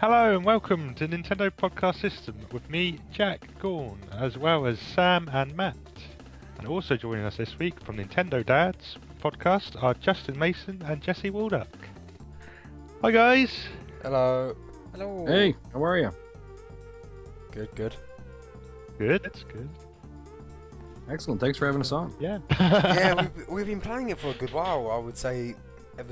Hello and welcome to Nintendo Podcast System with me, Jack Gorn, as well as Sam and Matt. And also joining us this week from Nintendo Dads podcast are Justin Mason and Jesse Waldack. Hi guys! Hello. Hello. Hey, how are you? Good. Good, that's good. Excellent, thanks for having us on. Yeah. Yeah, we've been planning it for a good while, I would say.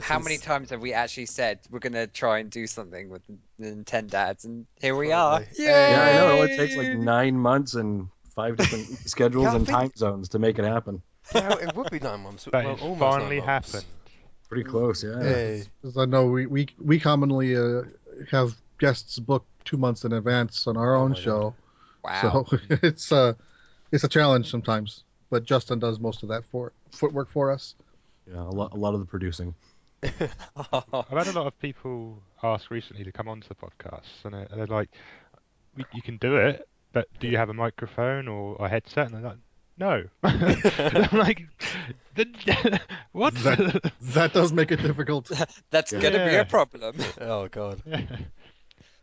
How many times have we actually said we're going to try and do something with the Nintendo Dads, and here we are. Probably. Yeah, I know. It takes like 9 months and 5 different schedules Yeah, and time zones to make it happen. Yeah, it would be 9 months. But well, it's almost finally 9 months. happened. Pretty close, yeah. Hey. As I know, we commonly have guests booked 2 months in advance on our own my show. Wow. So it's a challenge sometimes. But Justin does most of that footwork for us. Yeah, a lot of the producing. I've had a lot of people ask recently to come onto the podcast, and they're like, you can do it, but do you have a microphone or a headset? And they're like, no. And I'm like, what? That does make it difficult. That's Yeah. going to be a problem. Oh god.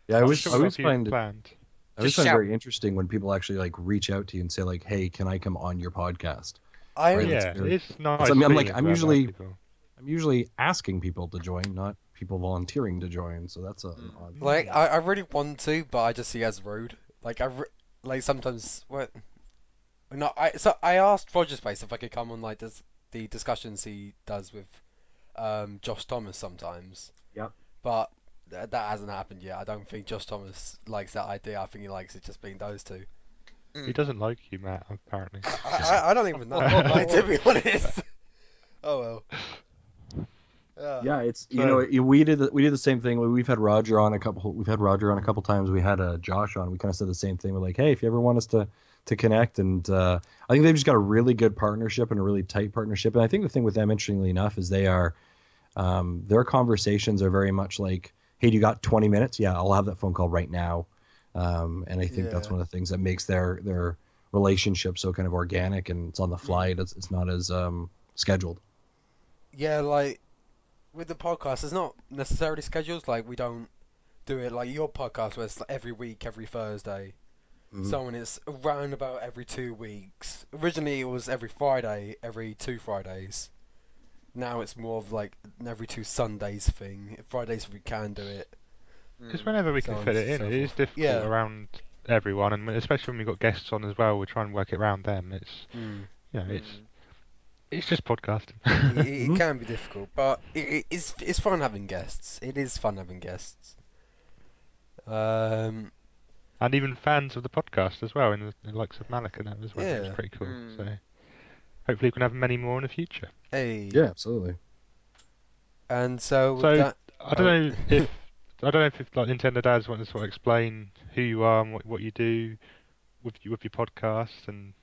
Yeah, I always find it planned. always Just find it shout. very interesting when people actually like reach out to you and say like, "Hey, can I come on your podcast?" I Right, Yeah, very- it's nice. I'm feeling like, to I'm have usually- other people. I'm usually asking people to join, not people volunteering to join. So that's an odd. like I really want to, but I just see it as rude. Like like sometimes what? No, I asked Roger Space if I could come on like the discussions he does with Josh Thomas sometimes. Yep. But that hasn't happened yet. I don't think Josh Thomas likes that idea. I think he likes it just being those two. He doesn't like you, Matt, apparently. I don't even know. Like, to be honest. Oh well. Yeah, it's we did the same thing. We've had Roger on a couple. We've had Roger on a couple times. We had Josh on. We kind of said the same thing. We're like, hey, if you ever want us to connect, and I think they've just got a really good partnership and a really tight partnership. And I think the thing with them, interestingly enough, is they are their conversations are very much like, hey, do you got 20 minutes? Yeah, I'll have that phone call right now. And I think that's Yeah. one of the things that makes their relationship so kind of organic and it's on the fly. It's not as scheduled. Yeah, like with the podcast, it's not necessarily scheduled. Like we don't do it like your podcast, where it's like every week, every Thursday. Mhm. So when it's around about every 2 weeks. Originally, it was every Friday, every 2 Fridays. Now it's more of like an every 2 Sundays thing. Fridays we can do it. Just whenever we So can on fit it and in, so it is forth. difficult Yeah. around everyone, and especially when we've got guests on as well, we try and work it around them. It's, it's just podcasting. It can be difficult, but it's fun having guests. It is fun having guests. And even fans of the podcast as well, in the likes of Malik and that as well. Yeah. It's pretty cool. Mm. So hopefully we can have many more in the future. Hey. Yeah, absolutely. And so with So that, I don't know if like Nintendo Dads want to sort of explain who you are and what you do with your podcast and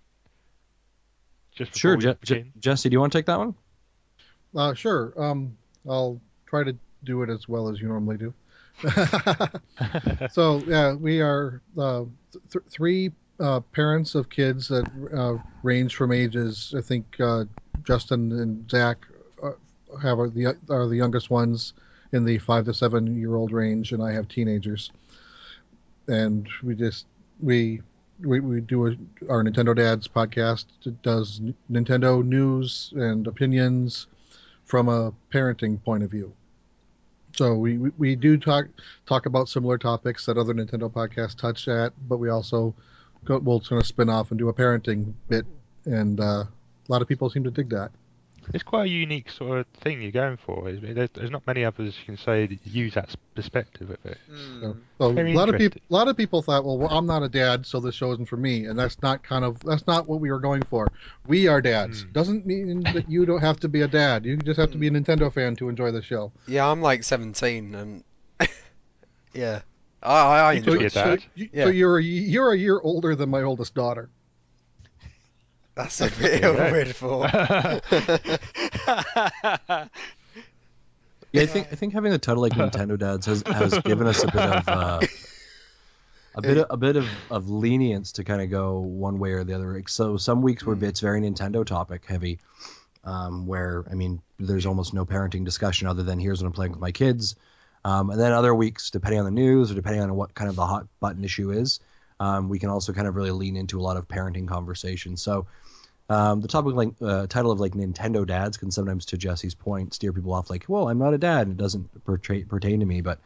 just Sure, before we begin. Jesse, do you want to take that one? Sure. I'll try to do it as well as you normally do. So yeah, we are three parents of kids that range from ages. I think Justin and Zach are the youngest ones in the 5 to 7 year old range, and I have teenagers. And we do our Nintendo Dads podcast. It does Nintendo news and opinions from a parenting point of view. So we do talk about similar topics that other Nintendo podcasts touch at, but we also we'll sort of spin off and do a parenting bit, and a lot of people seem to dig that. It's quite a unique sort of thing you're going for. There's not many others you can say that use that perspective of it. So a Very lot interesting. of people thought, well, I'm not a dad, so this show isn't for me, and that's not what we were going for. We are dads. Doesn't mean that you don't have to be a dad. You just have to be a Nintendo fan to enjoy the show. yeah, I'm like 17 and yeah, I You enjoy could be a it. dad. Yeah. So you're a year older than my oldest daughter. That's a bit of a weird thought. Yeah, I think having the title like Nintendo Dads has given us a bit of lenience to kind of go one way or the other. So some weeks it's very Nintendo topic heavy, where I mean there's almost no parenting discussion other than here's what I'm playing with my kids. And then other weeks, depending on the news or depending on what kind of the hot button issue is, we can also kind of really lean into a lot of parenting conversations. So the topic, title of like Nintendo dads can sometimes, to Jesse's point, steer people off like, well, I'm not a dad and it doesn't pertain to me. But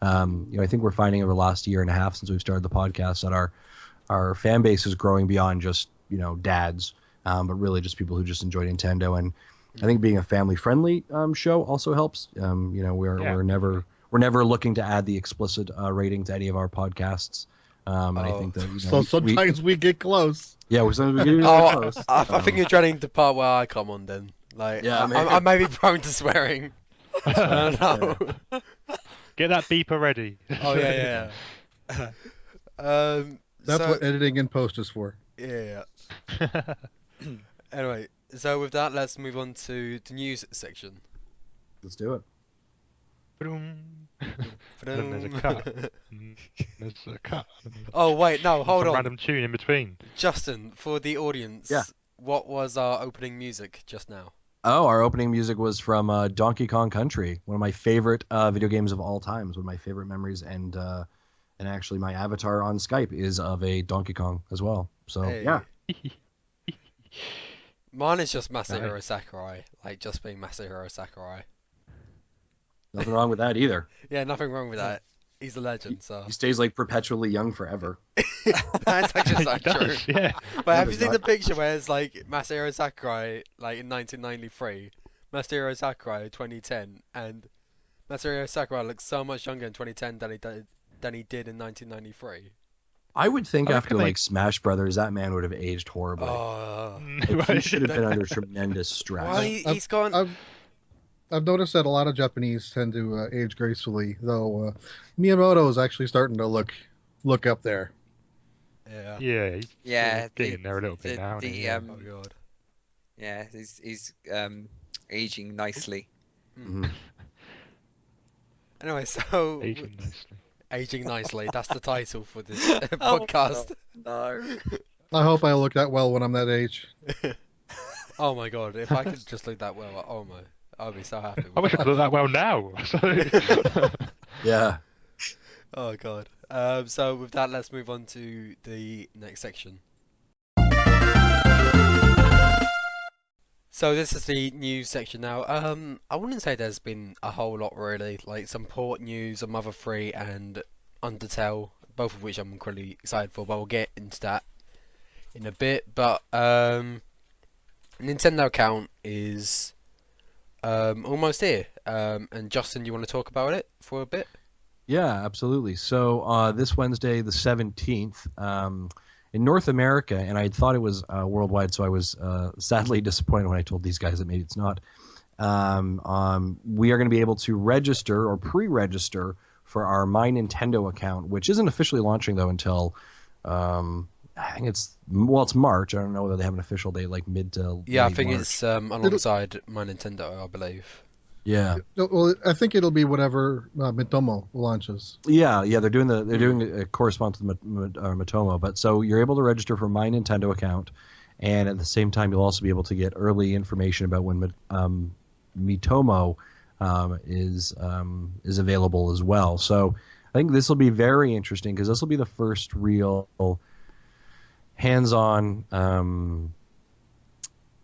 I think we're finding over the last year and a half since we've started the podcast that our fan base is growing beyond just dads, but really just people who just enjoy Nintendo. And I think being a family-friendly show also helps. We're never looking to add the explicit rating to any of our podcasts. And I think that so sometimes we get close. Yeah, sometimes we get close. I think you're dreading the part where I come on then. Like, yeah, I may be prone to swearing. I don't know. Get that beeper ready. Oh yeah. That's what editing and post is for. Yeah. Anyway, so with that, let's move on to the news section. Let's do it. Then there's a cut. There's a cut. Oh wait, no, hold on. Random tune in between. Justin, for the audience, what was our opening music just now? Oh, our opening music was from Donkey Kong Country, one of my favorite video games of all time. One of my favorite memories, and actually my avatar on Skype is of a Donkey Kong as well. So yeah. Mine is just Masahiro Sakurai, like just being Masahiro Sakurai. Nothing wrong with that either. Yeah, nothing wrong with that. He's a legend, so he stays like perpetually young forever. That's actually so true. Yeah. But have you seen the picture where it's like Masahiro Sakurai like in 1993, Masahiro Sakurai 2010, and Masahiro Sakurai looks so much younger in 2010 than he did in 1993. I would think after like Smash Brothers, that man would have aged horribly. He should have been under tremendous stress. Well, he's gone. I've noticed that a lot of Japanese tend to age gracefully, though Miyamoto is actually starting to look up there. Yeah. Yeah. He's getting there a little bit now. Oh god. Yeah, he's aging nicely. Mm-hmm. Anyway, so aging nicely. That's the title for this podcast. No. I hope I look that well when I'm that age. Oh my god! If I could just look that well, oh my. I'll be so happy. I wish I could look that well now. Yeah. Oh god. So with that, let's move on to the next section. So this is the news section now. I wouldn't say there's been a whole lot really. Like some port news on Mother 3 and Undertale, both of which I'm incredibly excited for. But we'll get into that in a bit. But Nintendo account is almost here. And Justin, you want to talk about it for a bit? Yeah, absolutely. So this Wednesday, the 17th, in North America, and I thought it was worldwide, so I was sadly disappointed when I told these guys that maybe it's not. We are going to be able to register or pre-register for our My Nintendo account, which isn't officially launching though until I think it's March. I don't know whether they have an official date, like mid to yeah. I late think March. it's alongside My Nintendo, I believe. Yeah. Well, I think it'll be whatever Mitomo launches. Yeah. They're doing a correspondence with Mitomo, but so you're able to register for My Nintendo account, and at the same time you'll also be able to get early information about when Mitomo is available as well. So I think this will be very interesting because this will be the first real hands-on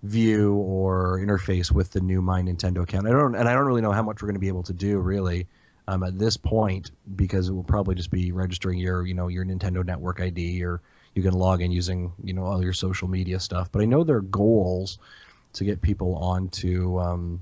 view or interface with the new My Nintendo account. I don't really know how much we're going to be able to do really at this point, because it will probably just be registering your Nintendo Network ID, or you can log in using all your social media stuff. But I know their goals to get people onto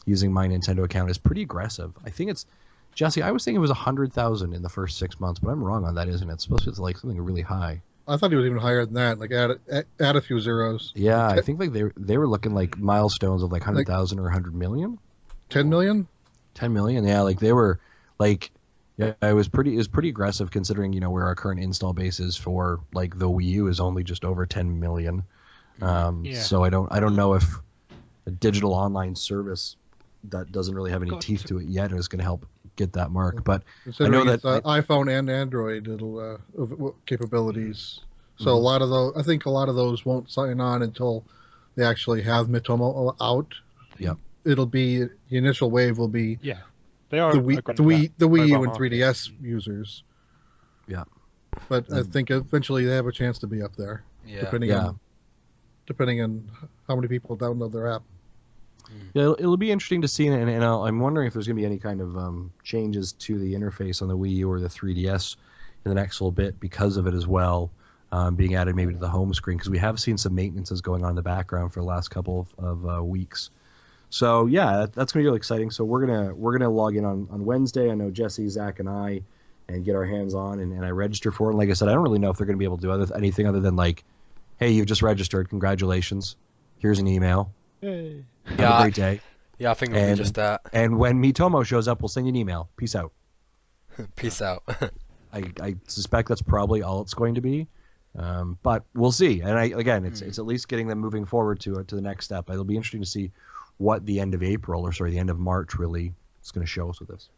using My Nintendo account is pretty aggressive. I think it's Jesse. I was thinking it was 100,000 in the first 6 months, but I'm wrong on that, isn't it? It's supposed to be like something really high. I thought he was even higher than that. Like add a few zeros. Yeah, I think like they were looking like milestones of like 100,000 or 100 million. 10 million. 10 million. Yeah, like they were like, yeah, it was pretty aggressive considering where our current install base is for like the Wii U is only just over 10 million. So I don't know if a digital online service that doesn't really have any teeth to it yet is going to help get that mark. But I know that iPhone and Android capabilities. So a lot of those, I think a lot of those won't sign on until they actually have Mitomo out. Yeah. It'll be the initial wave will be They are the Wii, are the Wii, the Wii U mobile and market. 3DS users. Yeah. But I think eventually they have a chance to be up there, Yeah. depending on how many people download their app. Yeah, it'll be interesting to see, and I'm wondering if there's going to be any kind of changes to the interface on the Wii U or the 3DS in the next little bit because of it as well, being added maybe to the home screen, because we have seen some maintenances going on in the background for the last couple of weeks. So yeah, that's going to be really exciting. So we're gonna log in on Wednesday. I know Jesse, Zach, and I, and get our hands on, and I register for it. And like I said, I don't really know if they're going to be able to do anything other than like, hey, you've just registered, congratulations. Here's an email. Yay. Have a great day. Yeah, I think it'll be just that. And when Mitomo shows up, we'll send you an email. Peace out. Peace out. I suspect that's probably all it's going to be, but we'll see. And it's at least getting them moving forward to the next step. It'll be interesting to see what the end of the end of March really is going to show us with this.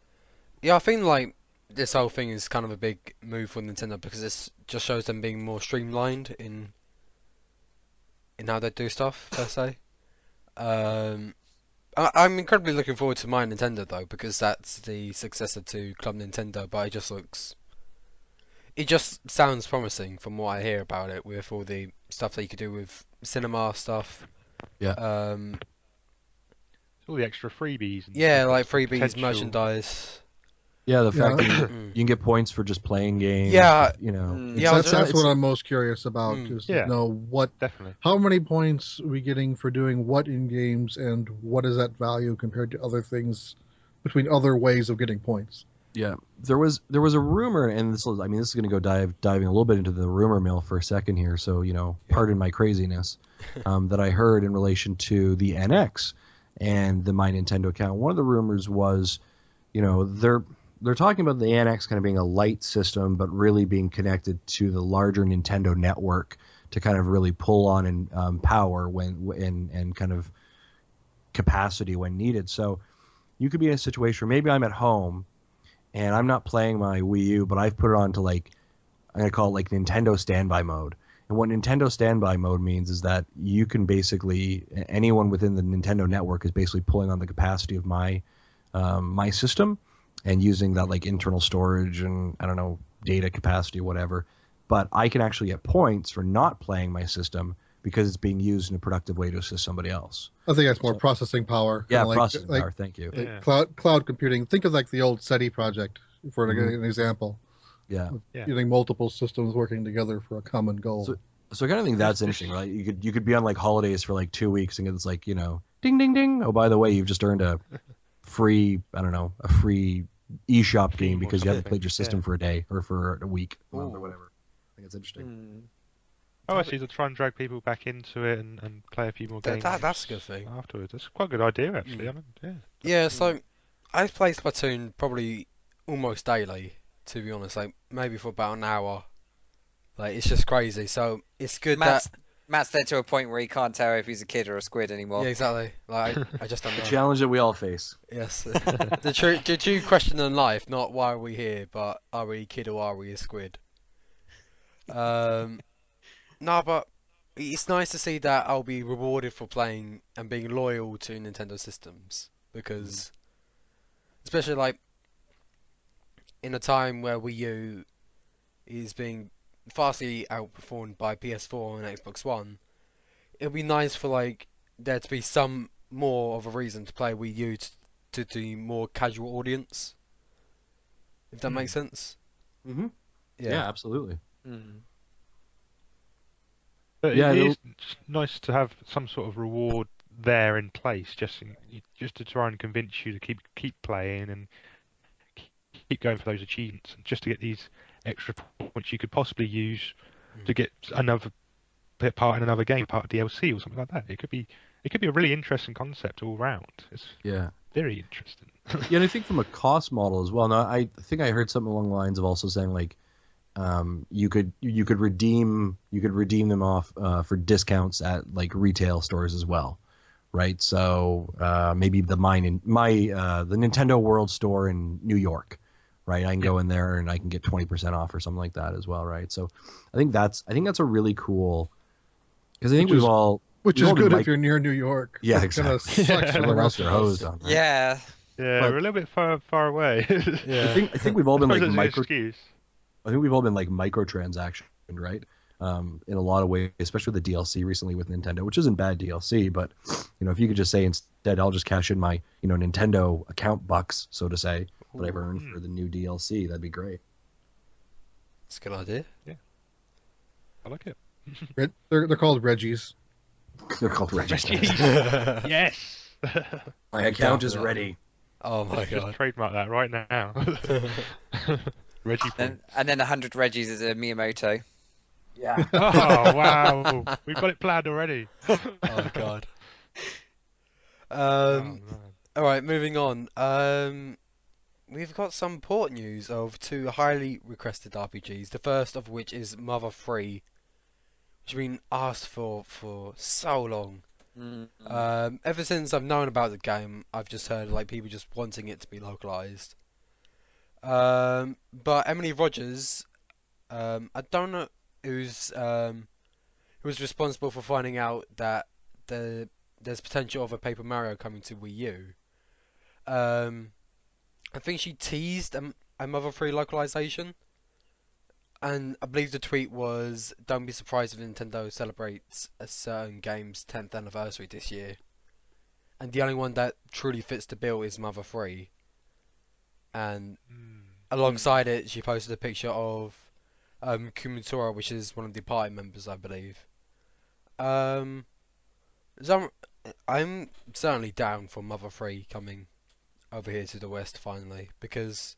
Yeah, I think like this whole thing is kind of a big move for Nintendo because this just shows them being more streamlined in how they do stuff per se. I'm incredibly looking forward to My Nintendo though, because that's the successor to Club Nintendo, but it just sounds promising from what I hear about it, with all the stuff that you could do with cinema stuff. Yeah. All the extra freebies. And Yeah, stuff, like the freebies, potential- merchandise. Yeah, the fact that you Mm. can get points for just playing games. Yeah. Yeah, That's what I'm most curious about, is Yeah. to know Definitely. how many points are we getting for doing what in games, and what is that value compared to other things, between other ways of getting points. Yeah, there was a rumor, and this is going to go diving a little bit into the rumor mill for a second here. So pardon my craziness, that I heard in relation to the NX and the My Nintendo account. One of the rumors was, they're talking about the NX kind of being a light system, but really being connected to the larger Nintendo network to kind of really pull on and power and kind of capacity when needed. So you could be in a situation where maybe I'm at home and I'm not playing my Wii U, but I've put it on to I'm going to call it like Nintendo standby mode. And what Nintendo standby mode means is that you can basically, anyone within the Nintendo network is basically pulling on the capacity of my system and using that like internal storage and I don't know, data capacity, whatever. But I can actually get points for not playing my system because it's being used in a productive way to assist somebody else. I think that's more processing power. Yeah, kinda processing power. Thank you. Yeah. Cloud computing. Think of like the old SETI project for Mhm. an example. Yeah. Yeah. Getting multiple systems working together for a common goal. So I kind of think that's interesting, right? You could be on like holidays for like 2 weeks and it's like, ding ding ding. Oh, by the way, you've just earned a free eShop game because you haven't played your system for a day or for a week or whatever. I think it's interesting. Oh, actually, to try and drag people back into it and play a few more games. That's a good thing. Afterwards, that's quite a good idea, actually. Yeah, so I play Splatoon probably almost daily, to be honest. Like maybe for about an hour. Like it's just crazy. So it's good Matt's there to a point where he can't tell if he's a kid or a squid anymore. Yeah, exactly. Like I just don't The know. challenge that we all face. Yes. The true question in life, not why are we here, but are we a kid or are we a squid? No, but it's nice to see that I'll be rewarded for playing and being loyal to Nintendo systems, because especially like in a time where Wii U is being vastly outperformed by PS4 and Xbox One, it'll be nice for like there to be some more of a reason to play Wii U to the more casual audience, if that makes sense. Mm-hmm. Yeah, absolutely. Mm. But Yeah, it it'll- is nice to have some sort of reward there in place, just to try and convince you to keep playing and keep going for those achievements, and just to get these extra points you could possibly use to get another bit part in another game, part of DLC or something like that. It could be a really interesting concept all round. It's very interesting. Yeah, and I think from a cost model as well. Now, I think I heard something along the lines of also saying like, you could redeem them off for discounts at like retail stores as well, right? So maybe the Nintendo World Store in New York, right? I can go in there and I can get 20% off or something like that as well, right? So I think that's a really cool, because I think Which is we've all good been if you're near New York. Yeah, It kinda exactly. sucks for the Everyone else rest are of us. hosed on, right? Yeah. Yeah, But- we're a little bit far away. Yeah. I think we've all been Suppose like that's an micro. excuse. I think we've all been like microtransaction, right? In a lot of ways, especially with the DLC recently with Nintendo, which isn't bad DLC, but if you could just say instead, I'll just cash in my Nintendo account bucks, so to say, that I've earned for the new DLC, that'd be great. It's a good idea. I like it. They're called Reggies. They're called Reggies. Yes. My account is ready. Oh my Just god. trademark that right now. Reggie And, points. and then 100 Reggies is a Miyamoto. Yeah. Oh wow, we've got it planned already. Oh god. Oh, man. All right, moving on. We've got some port news of two highly requested RPGs. The first of which is Mother 3, which has been asked for so long. Ever since I've known about the game, I've just heard like people just wanting it to be localized. But Emily Rogers, I don't know who was responsible for finding out that there's potential of a Paper Mario coming to Wii U. I think she teased a Mother 3 localization, and I believe the tweet was, "Don't be surprised if Nintendo celebrates a certain game's 10th anniversary this year." And the only one that truly fits the bill is Mother 3. And alongside it, she posted a picture of Kumatora, which is one of the party members, I believe. So I'm certainly down for Mother 3 coming over here to the West finally, because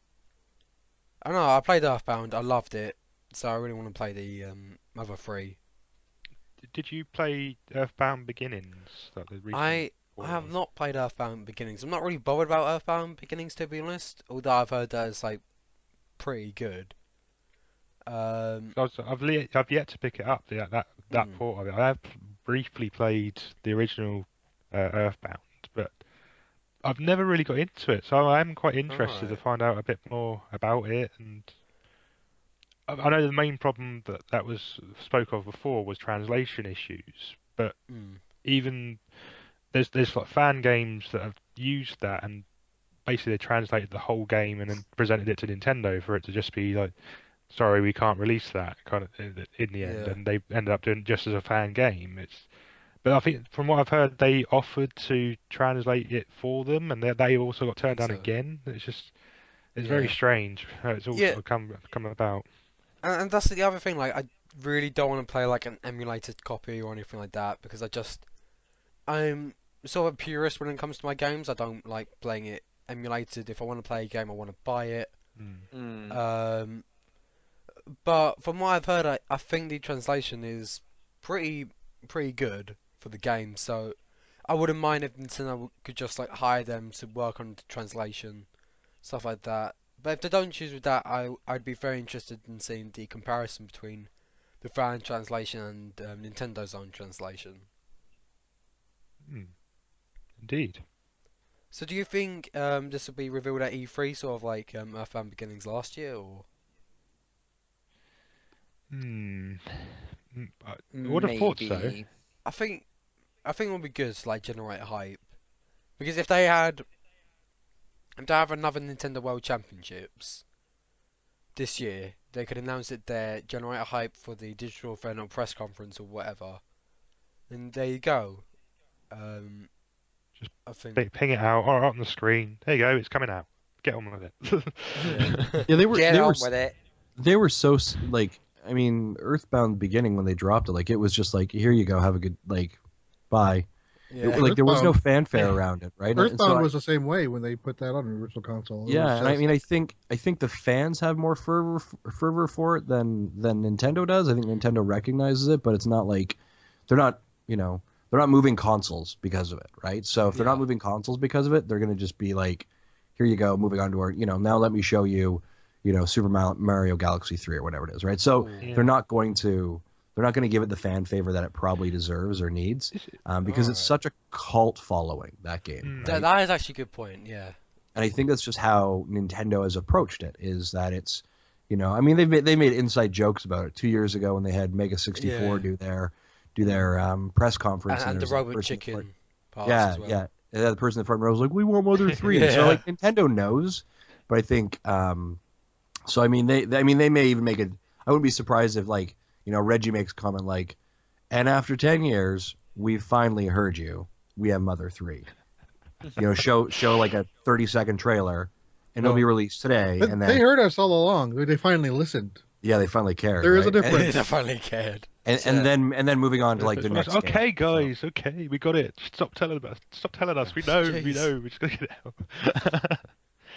I don't know, I played Earthbound, I loved it, so I really want to play the Mother 3. Did you play Earthbound Beginnings? Like the recent I one? have not played Earthbound Beginnings. I'm not really bothered about Earthbound Beginnings, to be honest, although I've heard that it's like pretty good. I've yet to pick it up. That port of it. I have briefly played the original Earthbound, but I've never really got into it. So I am quite interested to Alright. find out a bit more about it. And I know the main problem that was spoke of before was translation issues, but even there's like fan games that have used that, and basically they translated the whole game and then presented it to Nintendo for it to just be like, sorry, we can't release that kind of in the end, Yeah. and they ended up doing it just as a fan game. But I think from what I've heard, they offered to translate it for them, and they also got turned down So. again. It's very Yeah. strange how it's all Yeah. sort of come about. And that's the other thing, like, I really don't want to play like an emulated copy or anything like that, because I'm sort of a purist when it comes to my games. I don't like playing it emulated. If I want to play a game, I want to buy it. But from what I've heard, I think the translation is pretty good for the game, so I wouldn't mind if Nintendo could just like hire them to work on the translation, stuff like that. But if they don't choose with that, I'd be very interested in seeing the comparison between the fan translation and Nintendo's own translation. Indeed. So do you think this will be revealed at E3, sort of like Earthbound Beginnings last year, or? I would have thought so. Maybe. I think it would be good to like generate hype, because if they have another Nintendo World Championships this year, they could announce it there, generate a hype for the Digital Inferno press conference or whatever, and there you go. Just I think. Ping it out or on the screen. There you go. It's coming out. Get on with it. Yeah, they were Get they on were with it. they were so like, I mean, Earthbound Beginning, when they dropped it, like it was just like, here you go, have a good, like, bye. Yeah. Like there was no Earthbound- fanfare around it, right? And Earthbound so was the same way when they put that on the original console. It yeah, was and I just- mean, I think the fans have more fervor for it than Nintendo does. I think Nintendo recognizes it, but it's not like they're not moving consoles because of it, right? So if they're not moving consoles because of it, they're gonna just be like, here you go, moving on to our, now let me show you, Super Mario Galaxy 3 or whatever it is, right? So they're not going to give it the fan favor that it probably deserves or needs, because it's such a cult following, that game. Right? That is actually a good point. Yeah. And I think that's just how Nintendo has approached it, is that it's, I mean, they made inside jokes about it 2 years ago when they had Mega 64 do their press conference, And there the was a Robot person Chicken parts yeah, as well. yeah. And then the person in the front row was like, "We want Mother 3." Yeah. So like Nintendo knows, but I think so. I mean, they may even make it. I wouldn't be surprised if like Reggie makes a comment like, "And after 10 years, we've finally heard you. We have Mother 3." Show like a 30-second trailer, and it'll be released today. But And then they heard us all along. They finally listened. yeah, they finally cared. There is a right? difference. They finally cared. And then moving on to like the next. Okay, game. guys. Okay, we got it. Stop telling us. Stop telling us. We know. We Jeez. know. We're just gonna get it out.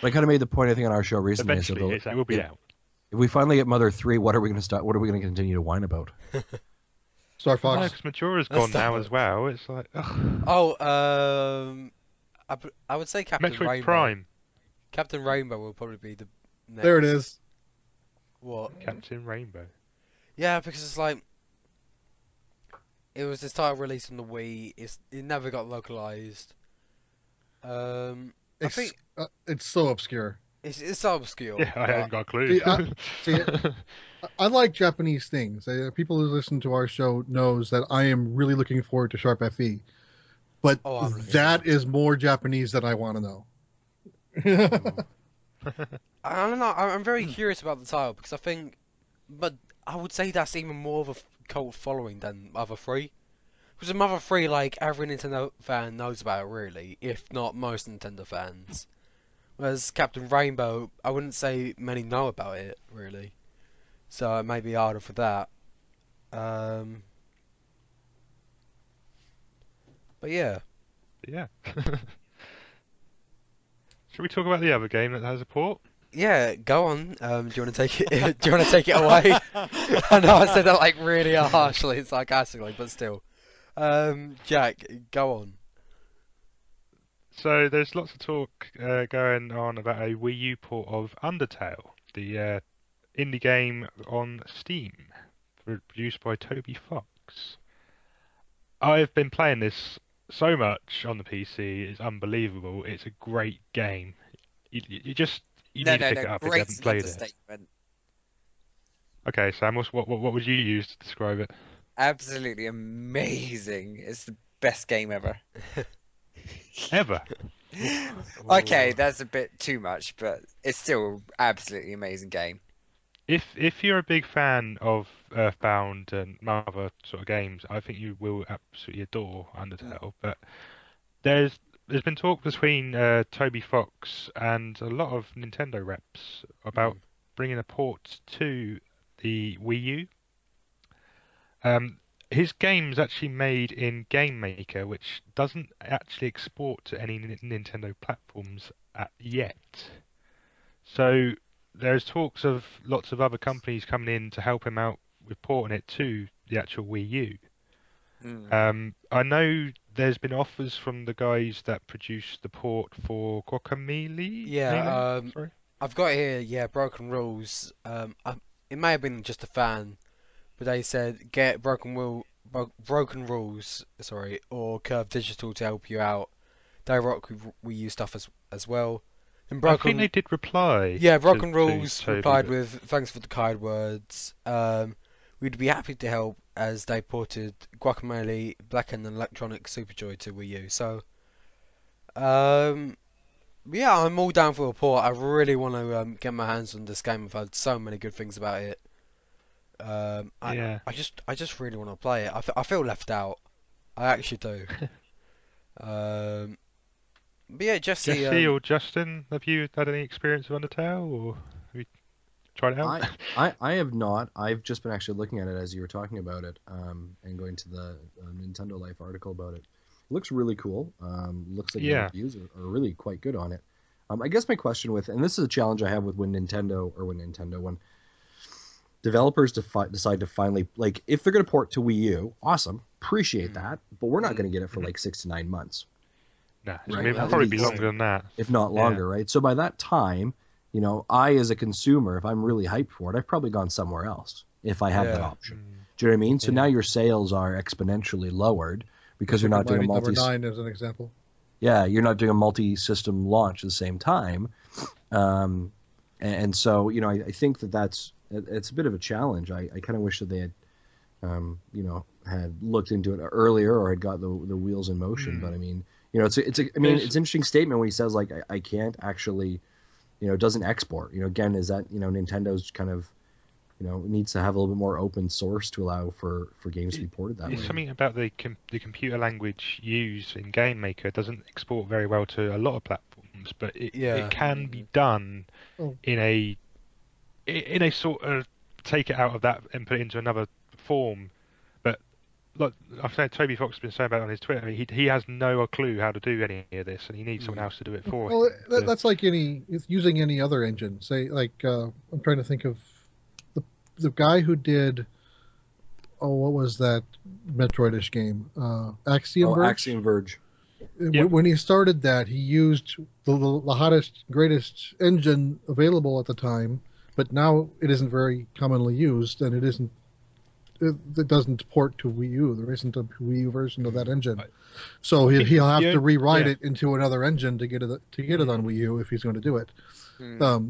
I kind of made the point I think on our show recently. I said, Eventually, it will be out. if we finally get Mother 3, what are we going to start? What are we going to continue to whine about? Star Fox. Because Majora's gone now as well. It's like, ugh. Oh, I would say Captain Metroid Rainbow. Prime. Captain Rainbow will probably be the next. There it is. What? Captain Rainbow. Yeah, because it's like it was this title released on the Wii. It never got localized. I think It's so obscure. it's so obscure. Yeah, I but- haven't got a clue. See, I like Japanese things. People who listen to our show knows that I am really looking forward to Sharp FE. But Oh, I'm looking that forward is more Japanese than I want to know. I don't know. I'm very curious about the title because but I would say that's even more of a cult following than Mother 3. Because Mother 3, like every Nintendo fan knows about it, really, if not most Nintendo fans. Whereas Captain Rainbow, I wouldn't say many know about it, really. So it may be harder for that. But yeah. Yeah. Should we talk about the other game that has a port? Yeah, go on. Do you want to take it? Do you want to take it away? I know I said that like really harshly, sarcastically, but still. Jack, go on. So there's lots of talk going on about a Wii U port of Undertale, the indie game on Steam, produced by Toby Fox. I've been playing this so much on the PC, it's unbelievable. It's a great game. You need to pick it up if you Great haven't played it. understatement. Okay, Sam, what would you use to describe it? Absolutely amazing. It's the best game ever. Ever? Okay, that's a bit too much, but it's still absolutely amazing game. If you're a big fan of Earthbound and other sort of games, I think you will absolutely adore Undertale. But there's been talk between Toby Fox and a lot of Nintendo reps about bringing a port to the Wii U. His game's actually made in Game Maker, which doesn't actually export to any Nintendo platforms yet. So there's talks of lots of other companies coming in to help him out with porting it to the actual Wii U. I know there's been offers from the guys that produced the port for Guacamelee. Yeah, Sorry. I've got here, yeah, Broken Rules. It may have been just a fan, but they said get Broken Rules, sorry, or Curve Digital to help you out. They rock with Wii U stuff as well. And I think they did reply. Yeah, Broken to Rules Toby, replied but- with thanks for the kind words. We'd be happy to help as they ported Guacamelee, Black and Electronic Superjoy to Wii U. So, yeah, I'm all down for a port. I really want to get my hands on this game. I've heard so many good things about it. Yeah. I just really want to play it. I feel left out. I actually do. But yeah, Jesse. Jesse or Justin, have you had any experience of Undertale, or have you tried it out? I have not. I've just been actually looking at it as you were talking about it, and going to the Nintendo Life article about it. It looks really cool. Looks like the reviews are really quite good on it. I guess my question and this is a challenge I have with when developers decide to finally, like, if they're going to port to Wii U, awesome, appreciate that, but we're not going to get it for like 6 to 9 months. Nah, Right, it'll probably be longer than that. if not longer, right? So by that time, I as a consumer, if I'm really hyped for it, I've probably gone somewhere else if I have that option. Do you know what I mean? So now your sales are exponentially lowered because you're not doing a Number multi. 9 as an example. Yeah, you're not doing a multi-system launch at the same time, and so I think it's a bit of a challenge. I kind of wish that they had had looked into it earlier or had got the wheels in motion. But I mean, You know, it's I mean, it's an interesting statement when he says like I can't actually, you know, it doesn't export. You know, again, is that, you know, Nintendo's kind of, you know, needs to have a little bit more open source to allow for games to be ported that way. It's something about the computer language used in Game Maker doesn't export very well to a lot of platforms, but it can be done in a sort of take it out of that and put it into another form. But like I've said, Toby Fox has been saying about it on his Twitter, he has no clue how to do any of this, and he needs someone else to do it for him. Well, that's like using any other engine. Say, like, I'm trying to think of the guy who did, what was that Metroidish game? Axiom Verge? Axiom Verge. Yep. When he started that, he used the hottest, greatest engine available at the time, but now it isn't very commonly used, and it doesn't port to Wii U. There isn't a Wii U version of that engine, so he'll have to rewrite it into another engine to get it on Wii U if he's going to do it. So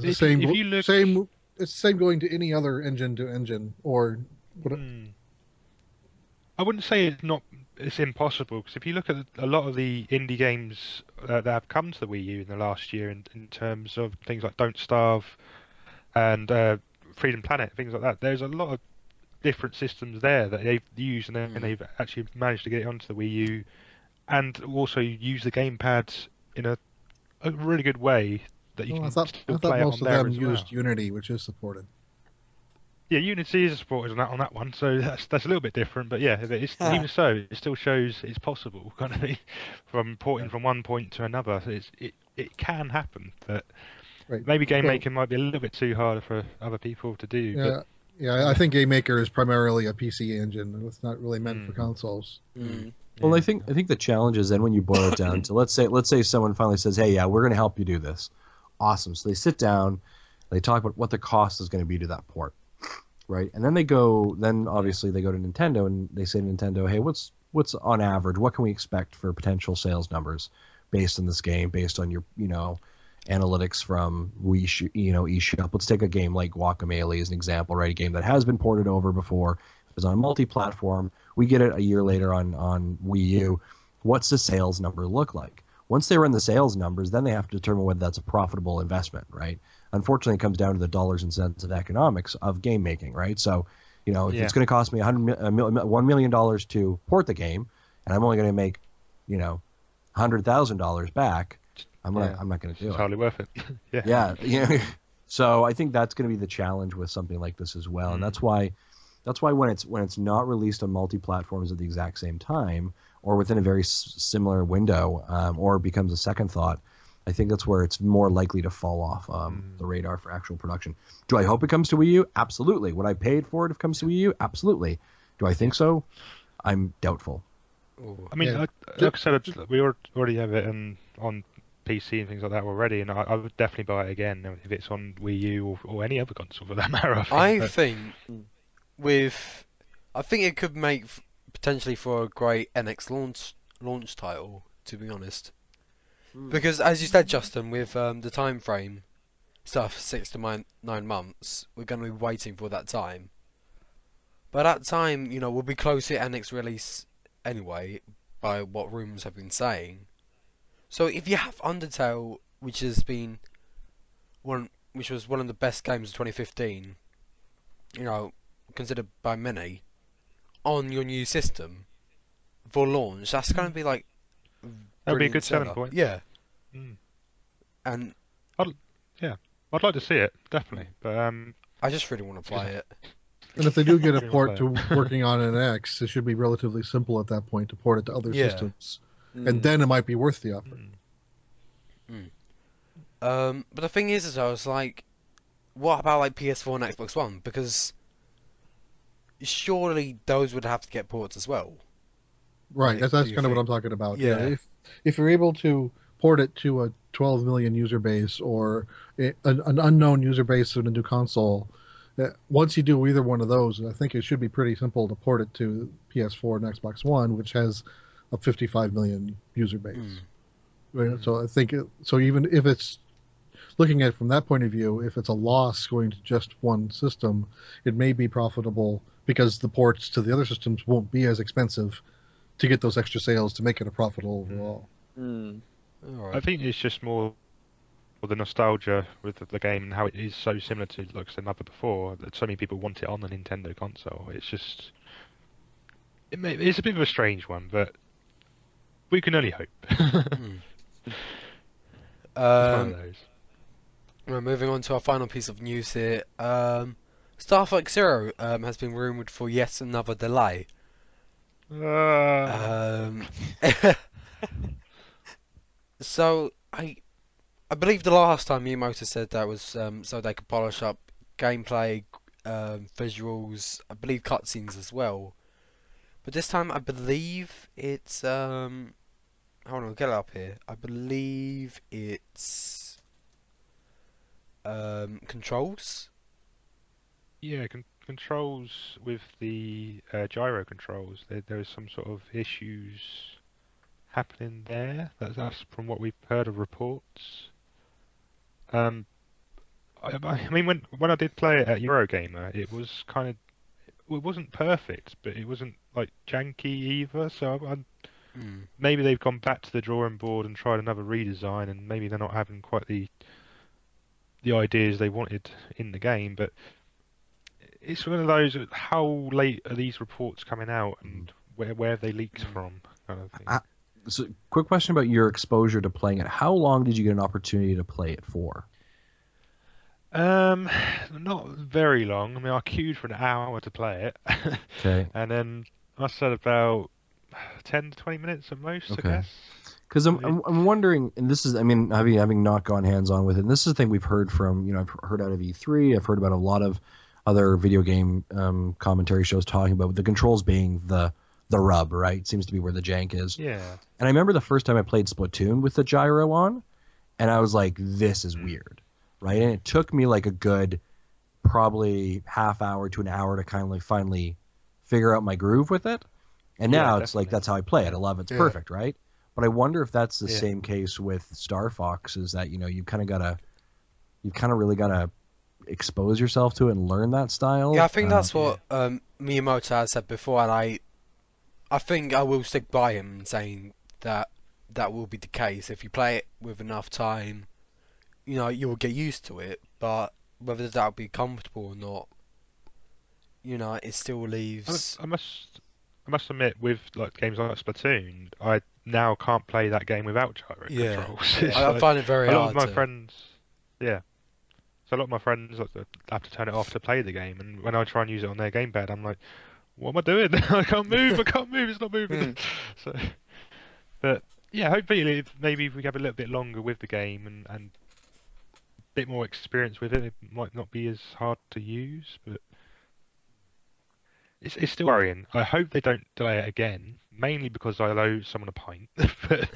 it's the it's the same going to any other engine to engine or. I wouldn't say it's impossible, because if you look at a lot of the indie games that have come to the Wii U in the last year, in terms of things like Don't Starve and Freedom Planet, things like that, there's a lot of different systems there that they've used, and then they've actually managed to get it onto the Wii U, and also use the gamepads in a really good way that you can still play it on there as well. Most of them used Unity, which is supported. Yeah, Unity is supported on that one, so that's a little bit different. But yeah, even so, it still shows it's possible, kind of thing, from porting from one point to another. So it can happen, but maybe Game Maker might be a little bit too hard for other people to do. Yeah, I think Game Maker is primarily a PC engine. It's not really meant for consoles. Well, I think the challenge is then when you boil it down to let's say someone finally says, "Hey, yeah, we're going to help you do this." Awesome. So they sit down, they talk about what the cost is going to be to that port. Right, and then obviously they go to Nintendo and they say to Nintendo, "Hey, what's on average? What can we expect for potential sales numbers based on this game, based on your analytics from eShop? Let's take a game like Guacamelee as an example, right? A game that has been ported over before, it was on multi-platform. We get it a year later on Wii U. What's the sales number look like? Once they run the sales numbers, then they have to determine whether that's a profitable investment, right? Unfortunately, it comes down to the dollars and cents of economics of game making, right? So, if it's going to cost me $1 million to port the game, and I'm only going to make, $100,000 back, I'm not going to do it. It's hardly worth it. Yeah. So I think that's going to be the challenge with something like this as well, and that's why when it's not released on multi-platforms at the exact same time, or within a very similar window, or becomes a second thought, I think that's where it's more likely to fall off the radar for actual production. Do I hope it comes to Wii U? Absolutely. Would I pay it for it if it comes to Wii U? Absolutely. Do I think so? I'm doubtful. I mean, like I said, we already have it on PC and things like that already, and I would definitely buy it again if it's on Wii U or any other console for that matter. I think it could make potentially for a great NX launch title, to be honest. Because, as you said, Justin, with the time frame stuff, 6 to 9 months, we're going to be waiting for that time. By that time, we'll be close to NX release anyway, by what rumors have been saying. So if you have Undertale, which was one of the best games of 2015, considered by many, on your new system for launch, that's going to be like. That'd be a good selling point. Yeah. And I'd like to see it, definitely. But I just really want to play it. And if they do get a port to working on an X, it should be relatively simple at that point to port it to other systems. And then it might be worth the effort. But the thing is, I was like, what about like PS4 and Xbox One? Because surely those would have to get ports as well. Right, that's kind of what I'm talking about. Yeah. If you're able to port it to a 12 million user base or an unknown user base in a new console, once you do either one of those, I think it should be pretty simple to port it to PS4 and Xbox One, which has a 55 million user base. Right? So I think even if it's looking at it from that point of view, if it's a loss going to just one system, it may be profitable because the ports to the other systems won't be as expensive to get those extra sales to make it a profitable overall. Mm. All I right. think it's just more the nostalgia with the game and how it is so similar to, like I said, Mother before, that so many people want it on the Nintendo console. It's just, it's a bit of a strange one, but we can only hope. Mm. It's one of those. We're moving on to our final piece of news here. Star Fox Zero has been rumored for yet another delay. Um, so I believe the last time Miyamoto said that was so they could polish up gameplay, visuals, I believe cutscenes as well. But this time I believe it's hold on, I'll get it up here. I believe it's controls. Yeah, controls with the gyro controls. There is some sort of issues happening there. That's from what we've heard of reports. Um, I mean, when I did play it at Eurogamer, it was kind of, it wasn't perfect, but it wasn't like janky either. So Mm. maybe they've gone back to the drawing board and tried another redesign, and maybe they're not having quite the ideas they wanted in the game. But it's one of those. How late are these reports coming out, and where have they leaked from, kind of thing. So, quick question about your exposure to playing it. How long did you get an opportunity to play it for? Not very long. I mean, I queued for an hour to play it, Okay. and then I said about 10 to 20 minutes at most, I Okay. guess. Because I'm wondering, and this is, I mean, having not gone hands on with it, and this is the thing we've heard from, I've heard out of E3, I've heard about a lot of other video game commentary shows talking about the controls being the rub, right? Seems to be where the jank is. Yeah. And I remember the first time I played Splatoon with the gyro on, and I was like, this is weird, right? And it took me like a good probably half hour to an hour to kind of like finally figure out my groove with it. And now it's like, definitely. that's how I play it. I love it. It's Yeah. perfect, right? But I wonder if that's the Yeah. same case with Star Fox, is that, you've kind of really got to expose yourself to it and learn that style. Yeah, I think that's what Miyamoto has said before, and I think I will stick by him in saying that will be the case. If you play it with enough time, you will get used to it, but whether that'll be comfortable or not, it still leaves... I must admit, with like games like Splatoon, I now can't play that game without gyro controls. It's I like, find it very a lot hard of my to... friends, yeah. So a lot of my friends have to turn it off to play the game, and when I try and use it on their gamepad, I'm like, what am I doing? I can't move. It's not moving. So, but yeah, hopefully maybe if we have a little bit longer with the game and a bit more experience with it, it might not be as hard to use. But it's still worrying. I hope they don't delay it again, mainly because I owe someone a pint. But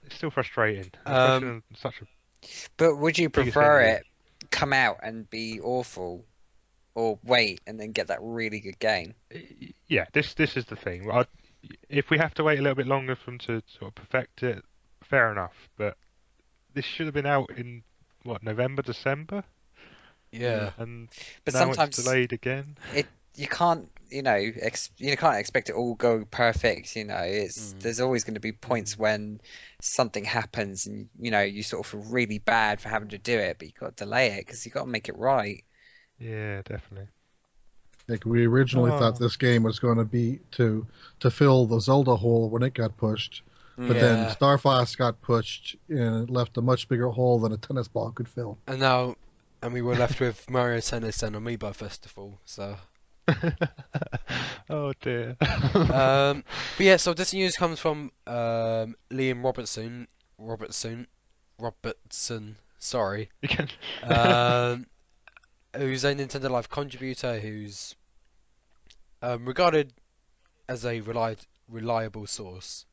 it's still frustrating, especially in such a But would you biggest prefer game. it come out and be awful, or wait and then get that really good game? Yeah, this is the thing. If we have to wait a little bit longer for them to sort of perfect it, fair enough. But this should have been out in November, December, Yeah. and But now sometimes it's delayed again. you can't, you can't expect it all go perfect. There's always going to be points when something happens and you sort of feel really bad for having to do it, but you got to delay it because you got to make it right. Yeah, definitely. Like we originally thought this game was going to be to fill the Zelda hole when it got pushed, but then Star Fox got pushed and it left a much bigger hole than a tennis ball could fill. And we were left with Mario Tennis and Amiibo Festival, so... Oh dear. But yeah, so this news comes from Liam Robertson, sorry, You can... who's a Nintendo Life contributor, who's regarded as a reliable source,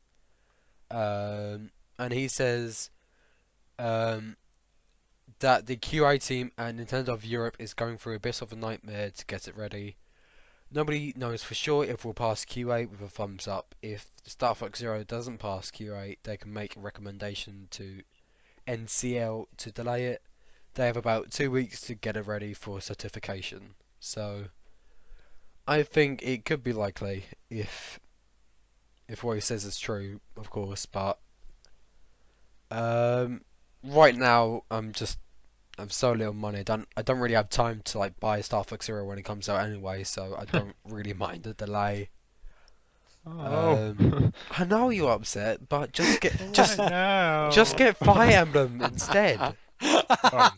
and he says that the QA team at Nintendo of Europe is going through a bit of a nightmare to get it ready. Nobody knows for sure if we'll pass QA with a thumbs up. If Star Fox Zero doesn't pass QA, they can make a recommendation to NCL to delay it. They have about 2 weeks to get it ready for certification. So I think it could be likely if what he says is true, of course. But right now I'm solely on money. I don't really have time to like buy Star Fox Zero when it comes out anyway, so I don't really mind the delay. Oh. I know you're upset, but just get No. just get Fire Emblem instead. Oh,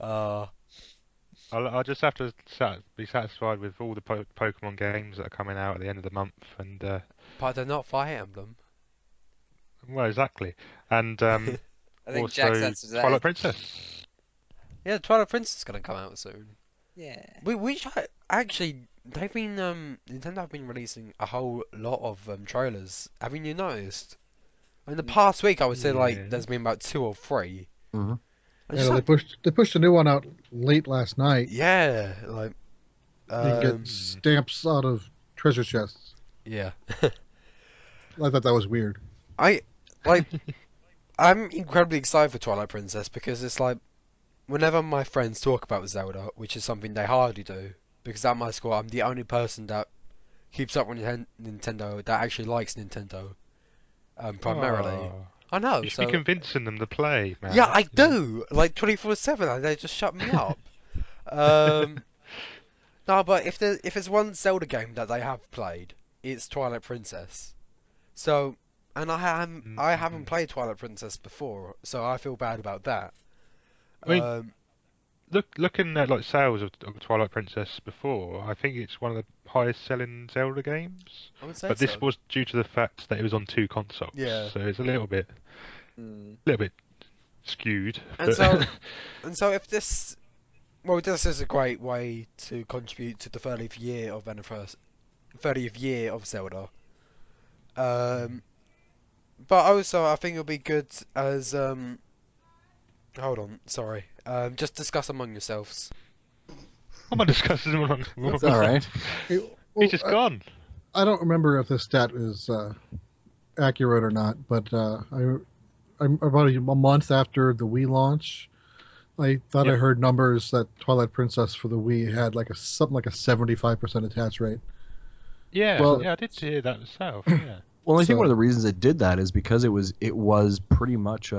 no. I'll just have to be satisfied with all the Pokemon games that are coming out at the end of the month, and But they're not Fire Emblem. well, exactly, and I think Jack's also answer to that Twilight is- Princess. Yeah, Twilight Princess is gonna come out soon. Yeah. Actually, they've been Nintendo have been releasing a whole lot of trailers. Haven't you noticed? In the past week, I would say like Yeah. there's been about 2 or 3. Mm-hmm. And Yeah, just they pushed a new one out late last night. yeah, like You can get stamps out of treasure chests. yeah. I thought that was weird. I'm incredibly excited for Twilight Princess because it's like whenever my friends talk about Zelda, which is something they hardly do, because at my school I'm the only person that keeps up with Nintendo that actually likes Nintendo, primarily. Oh. I know, You should so be convincing them to play, man. yeah, I do. Like 24/7, they just shut me up. No, but if it's one Zelda game that they have played, it's Twilight Princess. So, and I haven't played Twilight Princess before, so I feel bad about that. I mean, looking at like sales of Twilight Princess before, I think it's one of the highest selling Zelda games. I would say But this so. was due to the fact that it was on 2 consoles. Yeah. So it's a little bit skewed. And but- so if this, well, this is a great way to contribute to the 30th year of 30th year of Zelda. But also I think it'll be good as hold on, sorry. Just discuss among yourselves. I'm not discussing it. That's all right. He's just gone. I don't remember if this stat is accurate or not, but I'm about a month after the Wii launch, I thought I Yep. heard numbers that Twilight Princess for the Wii had like something like a 75% attach rate. Yeah, Well- yeah, I did hear that myself. Yeah. Well, I think So- one of the reasons it did that is because it was pretty much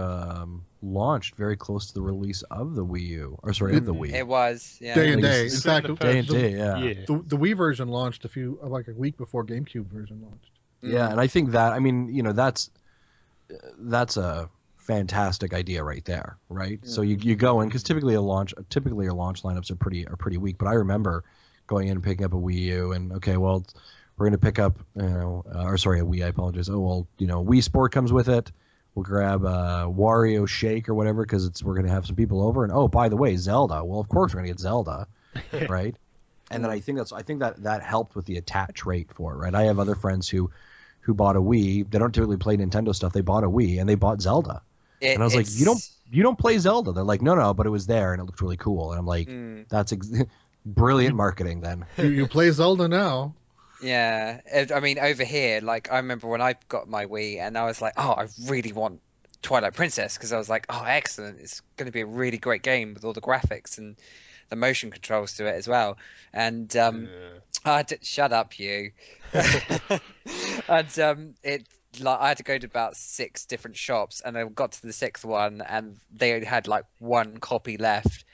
launched very close to the release of the Wii U, or sorry, of the Wii. It was, yeah. Day and Like, day. In it's fact, in the Day and first day, yeah. year. the Wii version launched like a week before GameCube version launched. Yeah, and I think that, I mean, that's a fantastic idea right there, right? So you go in, because typically your launch lineups are pretty weak. But I remember going in and picking up a Wii U, and okay, well, we're going to pick up, a Wii. I apologize. Oh well, Wii Sport comes with it. We'll grab Wario Shake or whatever because we're going to have some people over. And oh, by the way, Zelda. Well, of course we're going to get Zelda, right? And then I think that helped with the attach rate for it, right? I have other friends who bought a Wii. They don't typically play Nintendo stuff. They bought a Wii and they bought Zelda. And I was like, you don't play Zelda. They're like, no, but it was there and it looked really cool. And I'm like, that's brilliant marketing then. You play Zelda now. Yeah, I mean, over here, like, I remember when I got my Wii and I was like, oh, I really want Twilight Princess because I was like, oh, excellent. It's going to be a really great game with all the graphics and the motion controls to it as well. And shut up, you. And I had to go to about 6 different shops and I got to the 6th one and they had like 1 copy left.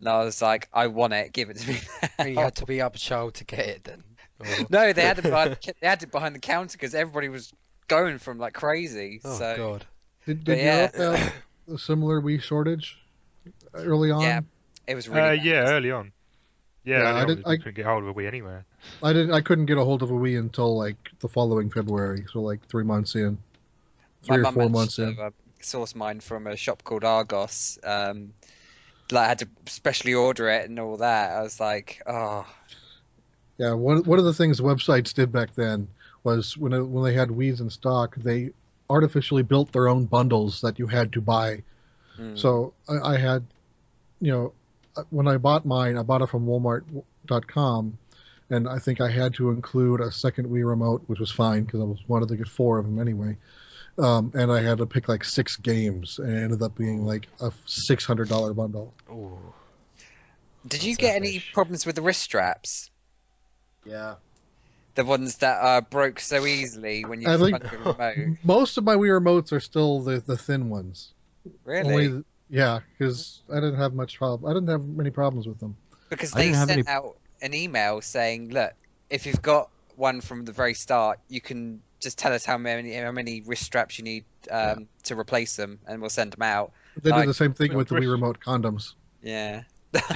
And I was like, I want it, give it to me now. You had to be up a child to get it then. Or- No, they had it behind the counter because everybody was going from like crazy. Oh so God. Did yeah. Europe have a similar Wii shortage early on? yeah, it was really bad. Yeah, early on. Yeah, Yeah, early I on, did- we couldn't get hold of a Wii anywhere. I couldn't get a hold of a Wii until like the following February, so like 3 months in, My 3 or mum 4 managed months to in. source mine from a shop called Argos. I had to specially order it and all that. I was like, oh, Yeah, one of the things websites did back then was when they had Wii's in stock, they artificially built their own bundles that you had to buy. So I had, when I bought mine, I bought it from Walmart.com, and I think I had to include a second Wii remote, which was fine because I wanted to get 4 of them anyway. And I had to pick like 6 games, and it ended up being like a $600 bundle. Ooh. Did you get any problems with the wrist straps? Yeah. The ones that broke so easily when you I tried think the remote. most of my Wii remotes are still the thin ones. Really? Yeah, because I didn't have much problem. I didn't have many problems with them. Because I they didn't have sent any- out an email saying, look, if you've got one from the very start, you can just tell us how many wrist straps you need to replace them, and we'll send them out. They did Like, the same thing with the wrist- Wii remote condoms. yeah.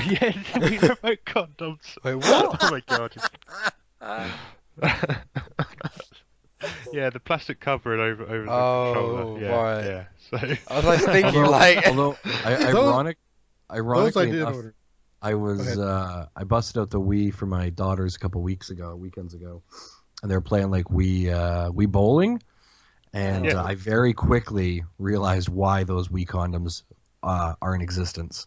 Yeah, we remote condoms. Wait, what? Oh my god. Yeah, the plastic covering over the controller. Yeah, right. yeah. So I was like thinking, Although Those ironically I did enough, order. I was Go I busted out the Wii for my daughters a couple weekends ago, and they were playing like Wii bowling, and Yeah. I very quickly realized why those Wii condoms are in existence,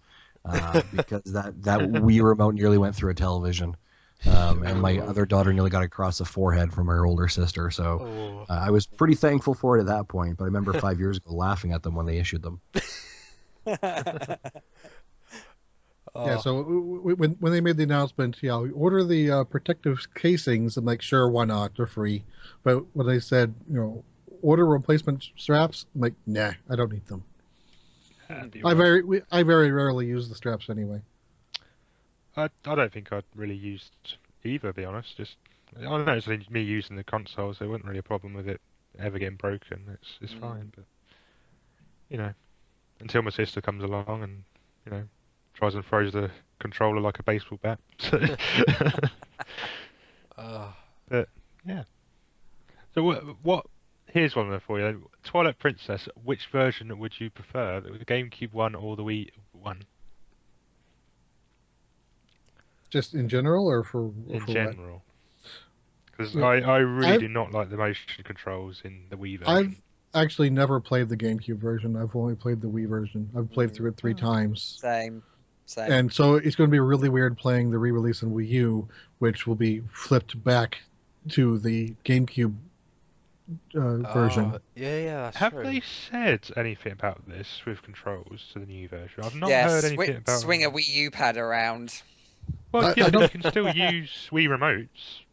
because that Wii remote nearly went through a television, and my other daughter nearly got across the forehead from her older sister. So I was pretty thankful for it at that point. But I remember 5 years ago laughing at them when they issued them. Yeah, so when they made the announcement, we order the protective casings. I'm like, sure, why not? They're free. But when they said, order replacement straps, I'm like, nah, I don't need them. I very rarely use the straps anyway. I don't think I'd really used either, to be honest. Just I know it's only me using the console, so there wasn't really a problem with it ever getting broken. It's fine, but until my sister comes along and tries and throws the controller like a baseball bat. But yeah. So what? Here's one for you. Twilight Princess. Which version would you prefer? The GameCube one or the Wii one? Just in general, or for General. Because Yeah, I really I've- do not like the motion controls in the Wii version. I've actually never played the GameCube version. I've only played the Wii version. I've played through it 3 times. Same. And so it's going to be really weird playing the re-release on Wii U, which will be flipped back to the GameCube version. Yeah, that's Have true. they said anything about this with controls to the new version? I've not Yeah, heard anything about. swing a Wii U pad around. Well, I yeah, don't- you can still use Wii remotes,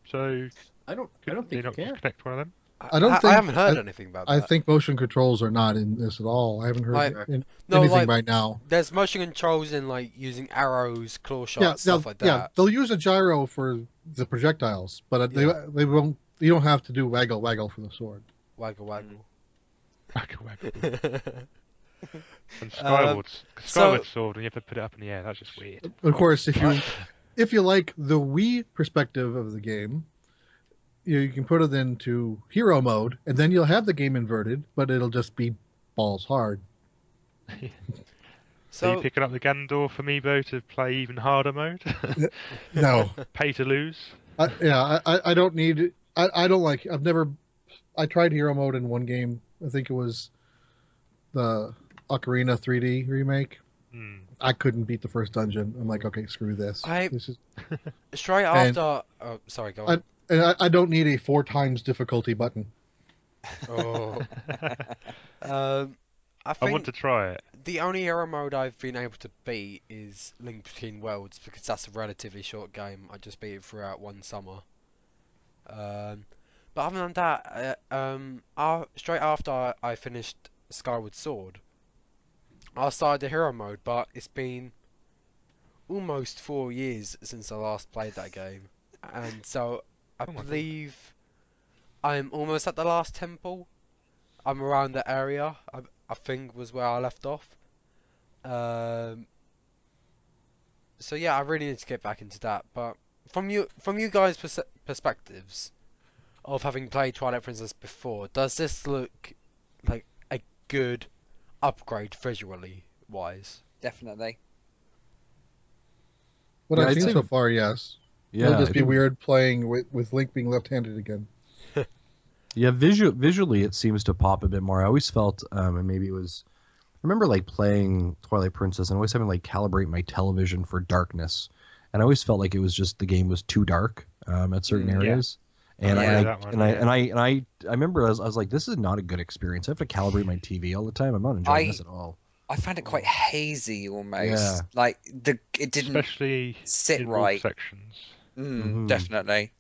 so I don't they not just connect one of them. I don't I think- haven't heard anything about that. I think motion controls are not in this at all. I haven't heard Like- No, anything like- right now. There's motion controls in like using arrows, claw shots, stuff like that. Yeah, they'll use a gyro for the projectiles, but they won't. You don't have to do waggle for the sword. Waggle, waggle. Waggle, waggle. And Skyward Sword, and you have to put it up in the air. That's just weird. Of course, if you like the Wii perspective of the game, you can put it into hero mode, and then you'll have the game inverted, but it'll just be balls hard. Are So you picking up the Ganondorf amiibo to play even harder mode? No, Pay to lose? I don't need. I don't like. I tried hero mode in one game. I think it was the Ocarina 3D remake. I couldn't beat the first dungeon. I'm like, okay, screw this. This is, straight after. Oh, sorry, go on. and I don't need a 4 times difficulty button. Oh. I I think want to try it. the only hero mode I've been able to beat is Link Between Worlds because that's a relatively short game. I just beat it throughout one summer. But other than that, straight after I finished Skyward Sword, I started the hero mode, but it's been almost 4 years since I last played that game, and so I Oh my God. believe I'm almost at the last temple. I'm around the area. I think was where I left off. So yeah, I really need to get back into that. But from you guys' perspectives of having played Twilight Princess before, does this look like a good upgrade visually wise? Definitely. What Yeah, I've I'd seen say- so far, yes. Yeah, It'll just I be think- weird playing with Link being left-handed again. Yeah, visually it seems to pop a bit more. I always felt, and maybe it was, I remember like playing Twilight Princess and always having to like calibrate my television for darkness, and I always felt like it was just the game was too dark at certain Yeah. areas. And Yeah, that one, yeah. I remember I was like, this is not a good experience. I have to calibrate my TV all the time. I'm not enjoying this at all. I found it quite hazy almost. Yeah. Like it didn't Especially sit in right. wolf sections. Definitely.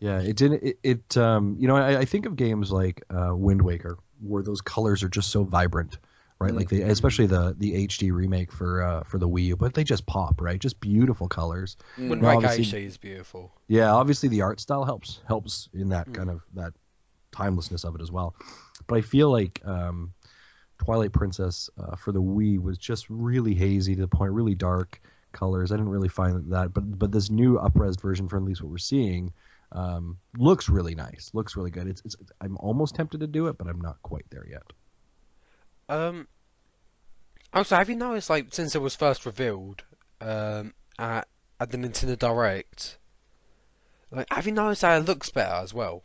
Yeah, it didn't. You know, I think of games like Wind Waker, where those colors are just so vibrant, right? Like especially the HD remake for the Wii U, but they just pop, right? Just beautiful colors. Wind Now, Waker obviously, HD is beautiful. yeah, obviously the art style helps in that kind of that timelessness of it as well. But I feel like Twilight Princess for the Wii was just really hazy to the point, really dark colors. I didn't really find that, but this new up-res version, for at least what we're seeing, looks really nice. Looks really good. It's I'm almost tempted to do it, but I'm not quite there yet. Also, have you noticed, like, since it was first revealed at the Nintendo Direct, like, have you noticed that it looks better as well?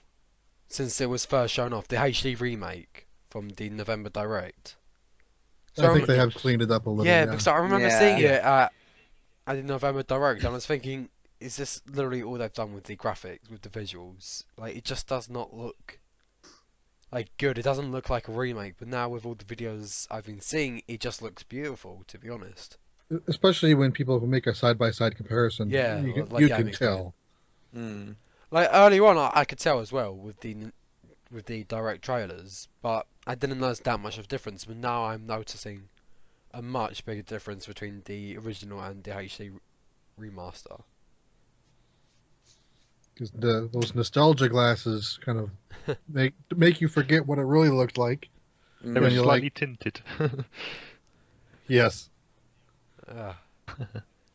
Since it was first shown off, the HD remake from the November Direct. So I think they have cleaned it up a little. yeah, because I remember seeing Yeah. it at the November Direct, and I was thinking, is this literally all they've done with the graphics, with the visuals? Like, it just does not look like good. It doesn't look like a remake, but now with all the videos I've been seeing, it just looks beautiful, to be honest. Especially when people make a side-by-side comparison. Yeah, you can, like you Game can explained. tell. Like earlier on, I could tell as well with the direct trailers, but I didn't notice that much of a difference. But now I'm noticing a much bigger difference between the original and the HD remaster. Because those nostalgia glasses kind of make you forget what it really looked like. They were And you're slightly tinted. Yes.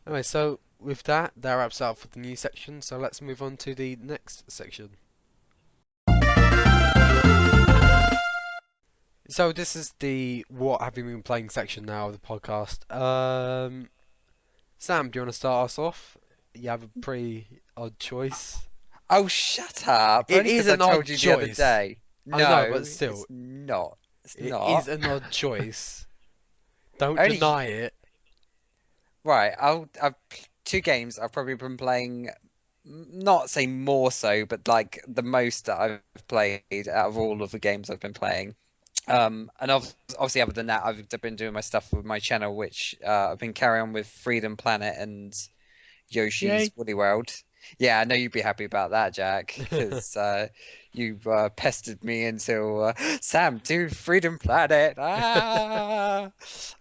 Anyway, so with that wraps up for the news section. So let's move on to the next section. So this is the what have you been playing section now of the podcast. Sam, do you want to start us off? You have a pretty odd choice. Oh, shut up! It Only is 'cause an I told odd you the other choice. day. No, I know, but still. it's not. It's It not. is an odd choice. Don't Only- deny it. Right, I've 2 games I've probably been playing, not say more so, but like the most that I've played out of all of the games I've been playing. And obviously other than that, I've been doing my stuff with my channel, which I've been carrying on with Freedom Planet and Yoshi's Yay. Woolly World. Yeah, I know you'd be happy about that, Jack, because you pestered me until Sam, do Freedom Planet. It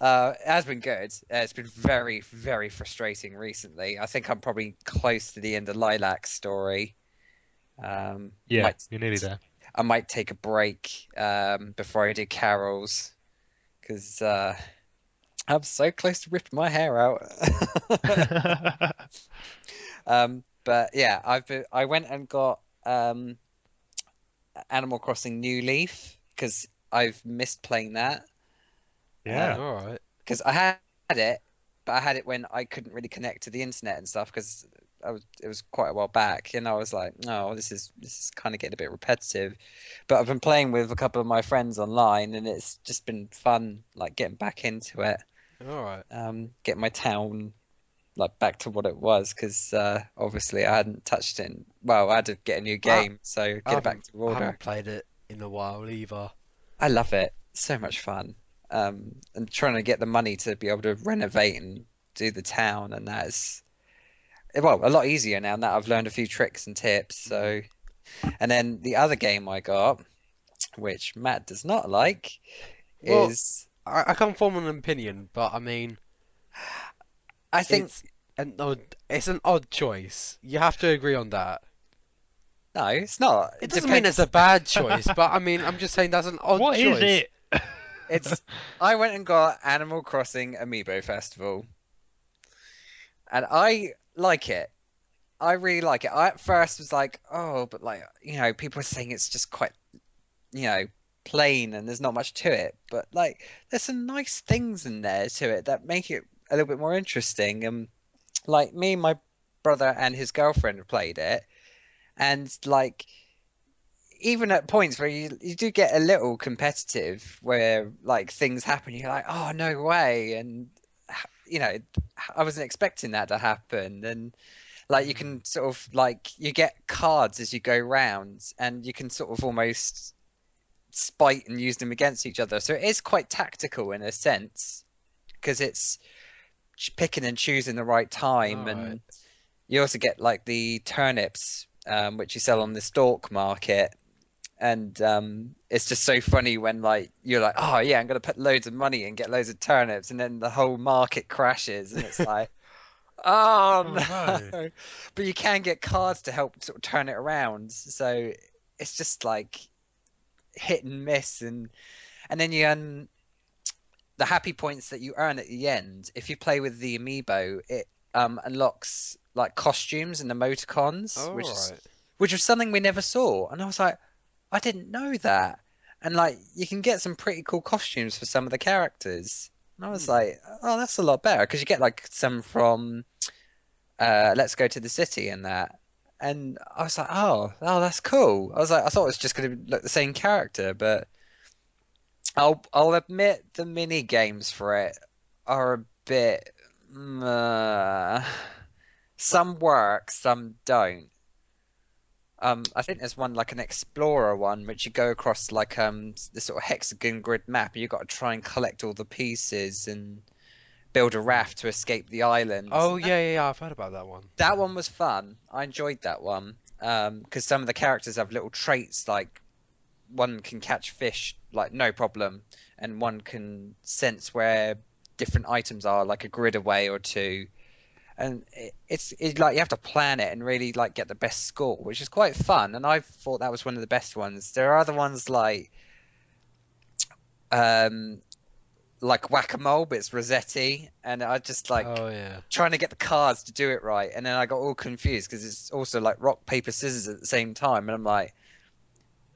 has been good. It's been very, very frustrating recently. I think I'm probably close to the end of Lilac's story. Yeah, might- you're nearly there. I might take a break before I do Carol's, because I'm so close to ripping my hair out. But yeah, I went and got Animal Crossing New Leaf because I've missed playing that. Yeah. All right. Because I had it, but I had it when I couldn't really connect to the internet and stuff because it was quite a while back, and I was like, oh, this is kind of getting a bit repetitive. But I've been playing with a couple of my friends online, and it's just been fun, like getting back into it. All right. Get my town like back to what it was, because obviously I hadn't touched it. Well, I had to get a new game, so get it back to I order. haven't played it in a while either. I love it. So much fun. And trying to get the money to be able to renovate and do the town, and that's a lot easier now that I've learned a few tricks and tips. So, and then the other game I got, which Matt does not like, is I can't form an opinion, but I mean, I think it's an odd choice. You have to agree on that. no, it's not. It doesn't mean it's a bad choice, but I mean, I'm just saying that's an odd What choice. is it? I went and got Animal Crossing Amiibo Festival, and I like it. I really like it. I at first was like, oh, but like, people are saying it's just quite, plain and there's not much to it. But like, there's some nice things in there to it that make it a little bit more interesting. Like me and my brother and his girlfriend have played it, and like, even at points where you do get a little competitive, where like things happen, you're like, oh, no way, and I wasn't expecting that to happen. And like, you can sort of like, you get cards as you go round, and you can sort of almost spite and use them against each other. So it is quite tactical in a sense. because it's picking and choosing the right time, and you also get like the turnips, which you sell on the stalk market. And it's just so funny when like you're like, oh yeah, I'm gonna put loads of money and get loads of turnips, and then the whole market crashes, and it's like, oh no. But you can get cards to help sort of turn it around, so it's just like hit and miss, and then you the happy points that you earn at the end. If you play with the amiibo, it unlocks like costumes and emoticons, which was something we never saw, and I was like, I didn't know that. And like you can get some pretty cool costumes for some of the characters. And I was like, oh, that's a lot better, because you get like some from Let's Go to the City and that. And I was like, oh, that's cool. I was like, I thought it was just going to look the same character, but I'll admit the mini games for it are a bit some work, some don't. I think there's one like an explorer one, which you go across like this sort of hexagon grid map, and you've got to try and collect all the pieces and build a raft to escape the island. Oh yeah, I've heard about that one. That one was fun. I enjoyed that one because some of the characters have little traits, like one can catch fish like no problem, and one can sense where different items are like a grid away or two. And it's like you have to plan it and really like get the best score, which is quite fun. And I thought that was one of the best ones. There are other ones like Whack-A-Mole, but it's Rossetti, and I just like trying to get the cards to do it right, and then I got all confused because it's also like rock paper scissors at the same time, and I'm like,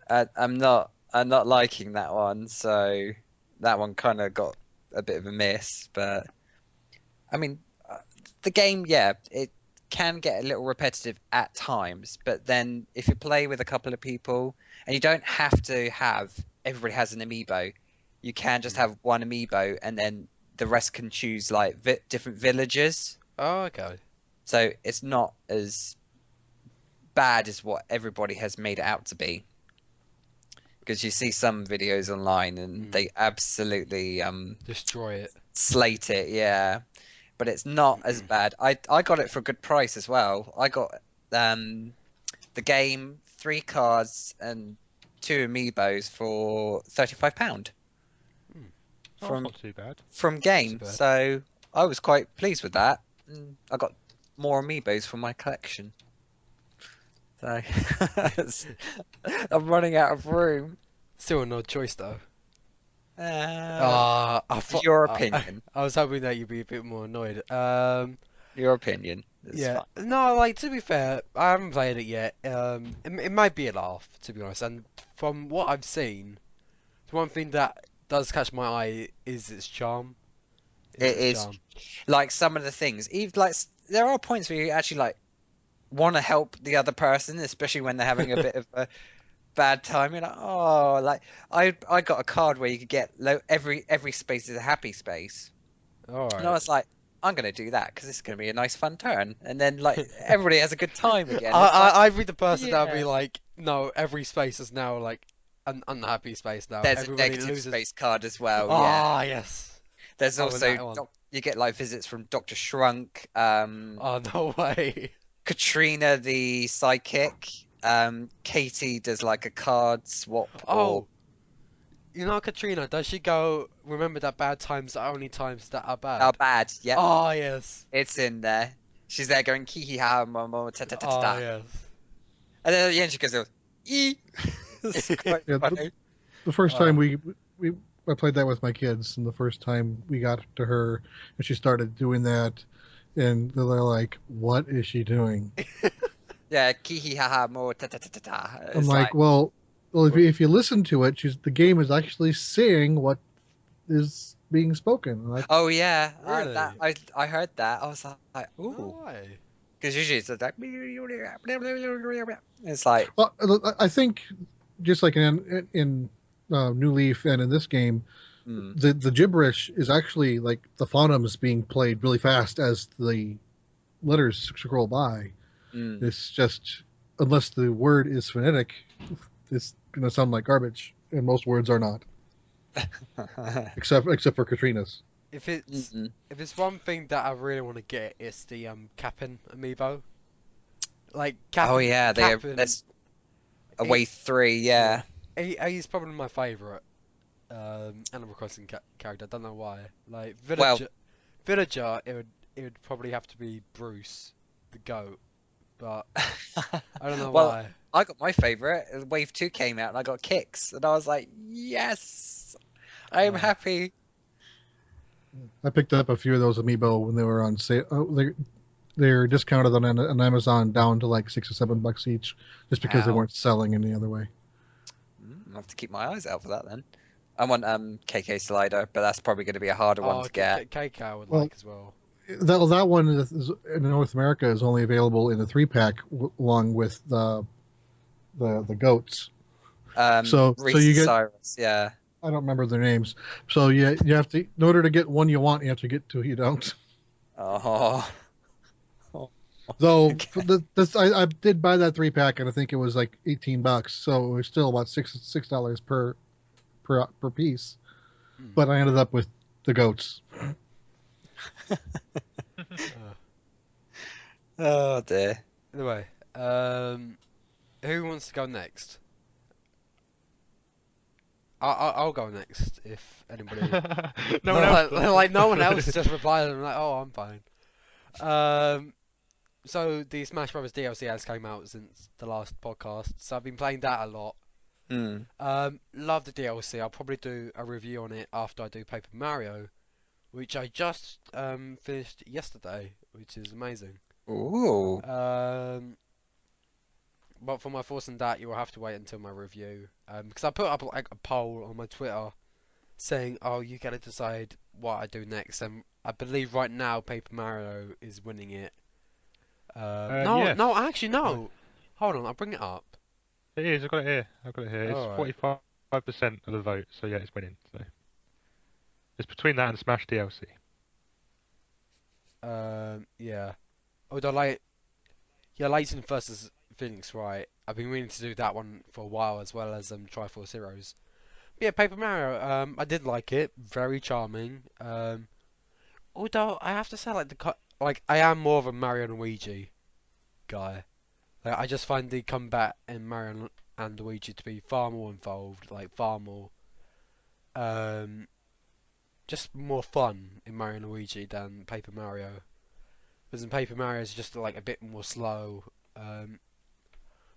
I'm not liking that one. So that one kind of got a bit of a miss, but I mean. The game, it can get a little repetitive at times, but then if you play with a couple of people, and you don't have to have everybody has an amiibo, you can just have one amiibo, and then the rest can choose like different villages. Oh, okay. So it's not as bad as what everybody has made it out to be, because you see some videos online and they absolutely destroy it, slate it, yeah. But it's not as bad. I got it for a good price as well. I got the game, 3 cards, and 2 amiibos for £35. That's not too bad. From game, so I was quite pleased with that. I got more amiibos for my collection. So I'm running out of room. Still an odd choice though. Your opinion. I was hoping that you'd be a bit more annoyed. Your opinion. Yeah. No, like to be fair, I haven't played it yet. It might be a laugh, to be honest. And from what I've seen, the one thing that does catch my eye is its charm. It is like some of the things. Even like there are points where you actually like want to help the other person, especially when they're having a bit of a bad time. You're like, oh, like I got a card where you could get every space is a happy space. All right. And I was like, I'm gonna do that because it's gonna be a nice fun turn, and then like everybody has a good time again. I'd be the person that'd be like, no, every space is now like an unhappy space now. There's Everybody a negative loses. space card as well. Ah, yes. There's also you get like visits from Dr. Shrunk. Oh, no way. Katrina the psychic. Katie does like a card swap. Oh, you know Katrina, does she go, remember that bad times are only times that are bad? Are bad, yeah. Oh, yes. It's in there. She's there going kiki ha mo ta ta ta ta. Oh, yes. And then at the end she goes, ee. It's quite funny. The first time I played that with my kids, and the first time we got to her and she started doing that, and they're like, "What is she doing?" Yeah, kihi haha mo ta ta ta ta ta. I'm like, well, if you listen to it, the game is actually saying what is being spoken. Like, oh yeah, really? I heard that. I was like, ooh. No way. Because usually it's like, it's like. Well, I think just like in New Leaf and in this game, the gibberish is actually like the phonemes being played really fast as the letters scroll by. It's just, unless the word is phonetic, it's gonna sound like garbage, and most words are not, except for Katrina's. if it's Mm-mm. if it's one thing that I really want to get, it's the Cap'n amiibo. Like Oh Cap'n, yeah, Cap'n, there's a he, wave 3. Yeah. he's probably my favourite Animal Crossing character. I don't know why. Like Well, villager, it would probably have to be Bruce, the goat, but I don't know well, why. I got my favorite. Wave 2 came out and I got Kicks, and I was like, yes, I am Uh, happy. I picked up a few of those amiibo when they were on sale. They're discounted on Amazon down to like $6 or $7 each, just because they Wow. weren't selling any other way. I'll have to keep my eyes out for that then. I want KK Slider, but that's probably going to be a harder one to get. KK I would Well, like as well. That one in North America is only available in the 3-pack along with the goats. So Reese you and get, Cyrus, yeah. I don't remember their names. So you have to, in order to get one you want, you have to get two you don't. Oh. So Okay. for I did buy that 3-pack and I think it was like $18. So it was still about $6 per piece. Hmm. But I ended up with the goats. Oh dear. Anyway, who wants to go next? I'll go next if anybody. No one else. like no one else just replied. I'm like, oh, I'm fine. So the Smash Brothers DLC has came out since the last podcast, so I've been playing that a lot. Love the DLC. I'll probably do a review on it after I do Paper Mario, which I just finished yesterday, which is amazing. Ooh. But for my thoughts on that, you will have to wait until my review. Because I put up like a poll on my Twitter saying, "Oh, you gotta decide what I do next." And I believe right now Paper Mario is winning it. Yes. No, actually no. Hold on, I'll bring it up. It is. I've got it here. It's Alright. 45% of the vote, so yeah, it's winning. So it's between that and Smash DLC. Yeah. Although like, yeah, Leighton versus Phoenix, right? I've been meaning to do that one for a while as well as Triforce Heroes. But yeah, Paper Mario. I did like it. Very charming. Although I have to say, like I am more of a Mario and Luigi guy. Like I just find the combat in Mario and Luigi to be far more involved, like far more, just more fun in Mario and Luigi than Paper Mario. Because in Paper Mario it's just like a bit more slow.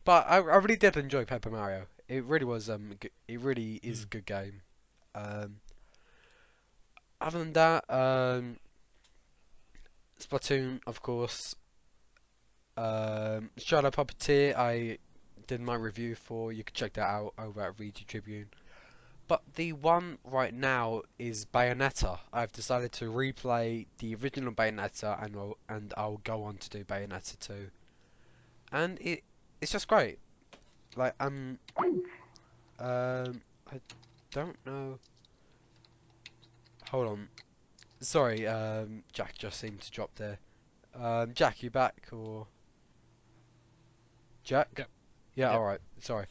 But I really did enjoy Paper Mario. It really was it really is a good game. Other than that, Splatoon, of course. Shadow Puppeteer, I did my review for. You can check that out over at VG Tribune. But the one right now is Bayonetta. I've decided to replay the original Bayonetta, and I'll go on to do Bayonetta 2. And it's just great. Like I don't know. Hold on. Sorry, Jack just seemed to drop there. Jack, you back or Jack? Yep. Yeah, Yep. alright. Sorry.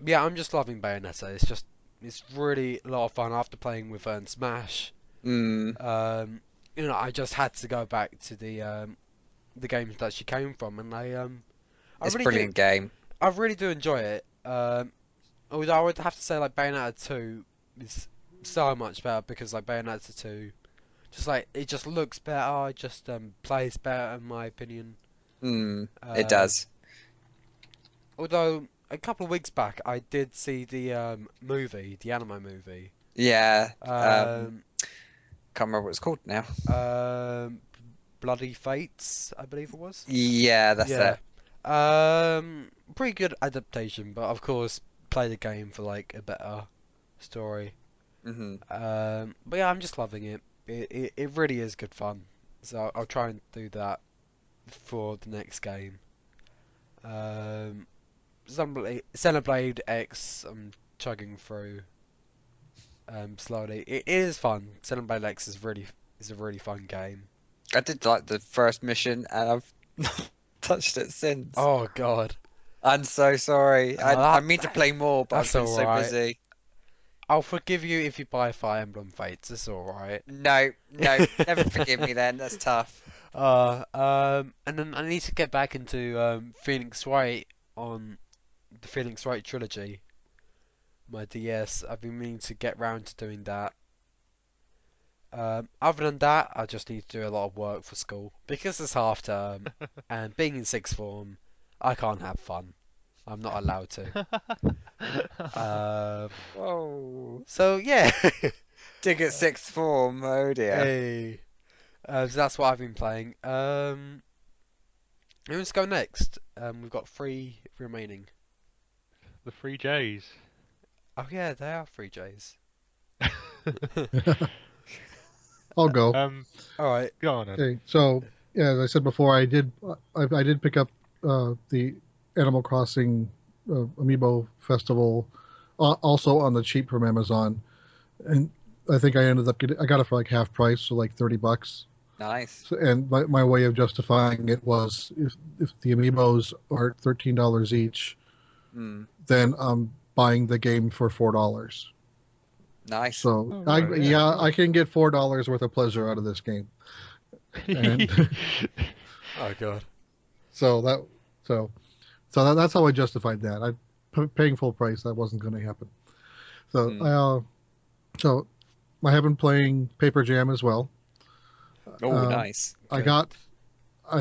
Yeah, I'm just loving Bayonetta. It's really a lot of fun after playing with Smash. You know, I just had to go back to the games that she came from, and It's a really brilliant game. I really do enjoy it. Although I would have to say like Bayonetta 2 is so much better because like Bayonetta 2, just like it just looks better, it just plays better in my opinion. It does. Although a couple of weeks back I did see the movie, the anime movie. Yeah. Um, Can't remember what it's called now. Bloody Fates, I believe it was. Yeah, that's Yeah. it. Pretty good adaptation, but of course play the game for like a better story. But yeah, I'm just loving it. It really is good fun. So I'll try and do that for the next game. Xenoblade X, I'm chugging through slowly. It is fun. Xenoblade X is a really fun game. I did like the first mission, and I've not touched it since. Oh God. I'm so sorry. I mean to play more, but I've That's been so alright. busy. I'll forgive you if you buy Fire Emblem Fates. It's all right. No, never forgive me then. That's tough. And then I need to get back into Phoenix Wright on the Phoenix Wright trilogy. My DS. I've been meaning to get round to doing that. Other than that, I just need to do a lot of work for school because it's half term, and being in sixth form, I can't have fun. I'm not allowed to. Whoa. So yeah. Dig at sixth form. Oh dear. Hey. So that's what I've been playing. Let's go next. We've got 3 remaining. The 3Js. Oh yeah, they are 3Js. I'll go. All right. Go on then. Okay, so yeah, as I said before, I did pick up the Animal Crossing Amiibo Festival, also on the cheap from Amazon, and I think I ended up I got it for like half price, so like $30. Nice. So, and my way of justifying it was if the Amiibos are $13 each, then I'm buying the game for $4. Nice. So yeah. I can get $4 worth of pleasure out of this game. And Oh god. So that's how I justified that. Paying full price, that wasn't going to happen. So I have been playing Paper Jam as well. Oh, nice. I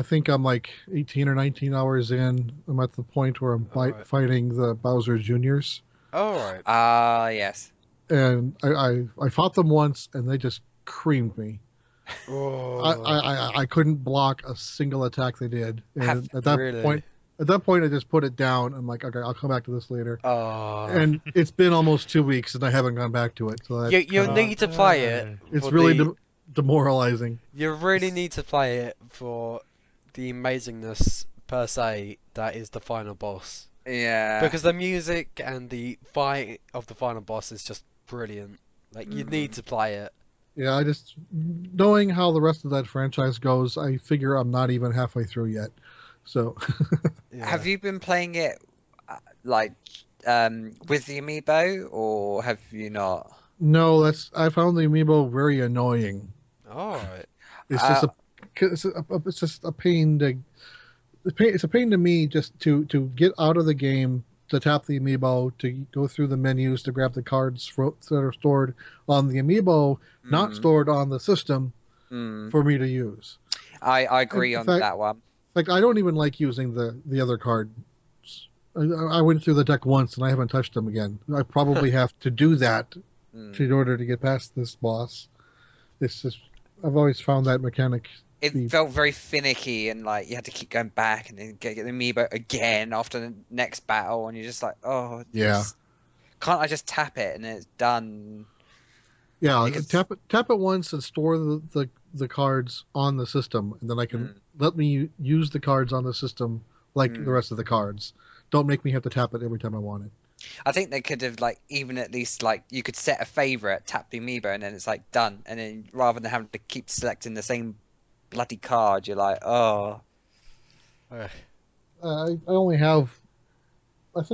think I'm like 18 or 19 hours in. I'm at the point where I'm fighting the Bowser Juniors. All right. Yes. And I fought them once, and they just creamed me. Oh. I couldn't block a single attack they did. And at that point, I just put it down. I'm like, okay, I'll come back to this later. And it's been almost 2 weeks, and I haven't gone back to it. So you need to play it. It's really demoralizing. You really need to play it for the amazingness per se that is the final boss. Yeah. Because the music and the fight of the final boss is just brilliant. Like, you need to play it. Yeah, I just, knowing how the rest of that franchise goes, I figure I'm not even halfway through yet. So. Yeah. Have you been playing it like with the amiibo, or have you not? No, I found the amiibo very annoying. All right. It's just a pain to. It's a pain to me just to get out of the game, to tap the amiibo, to go through the menus, to grab the cards that are stored on the amiibo, not stored on the system, for me to use. I agree on that one. Like, I don't even like using the other cards. I went through the deck once and I haven't touched them again. I probably have to do that in order to get past this boss. It's just, I've always found that mechanic. It felt very finicky, and like you had to keep going back and then get the amiibo again after the next battle, and you're just like, oh yeah, can't I just tap it and it's done? Yeah, tap it once and store the cards on the system, and then I can let me use the cards on the system like the rest of the cards. Don't make me have to tap it every time I want it. I think they could have, like, even at least, like, you could set a favorite, tap the amiibo, and then it's like done, and then rather than having to keep selecting the same bloody card, you're like, oh. I think I only have 3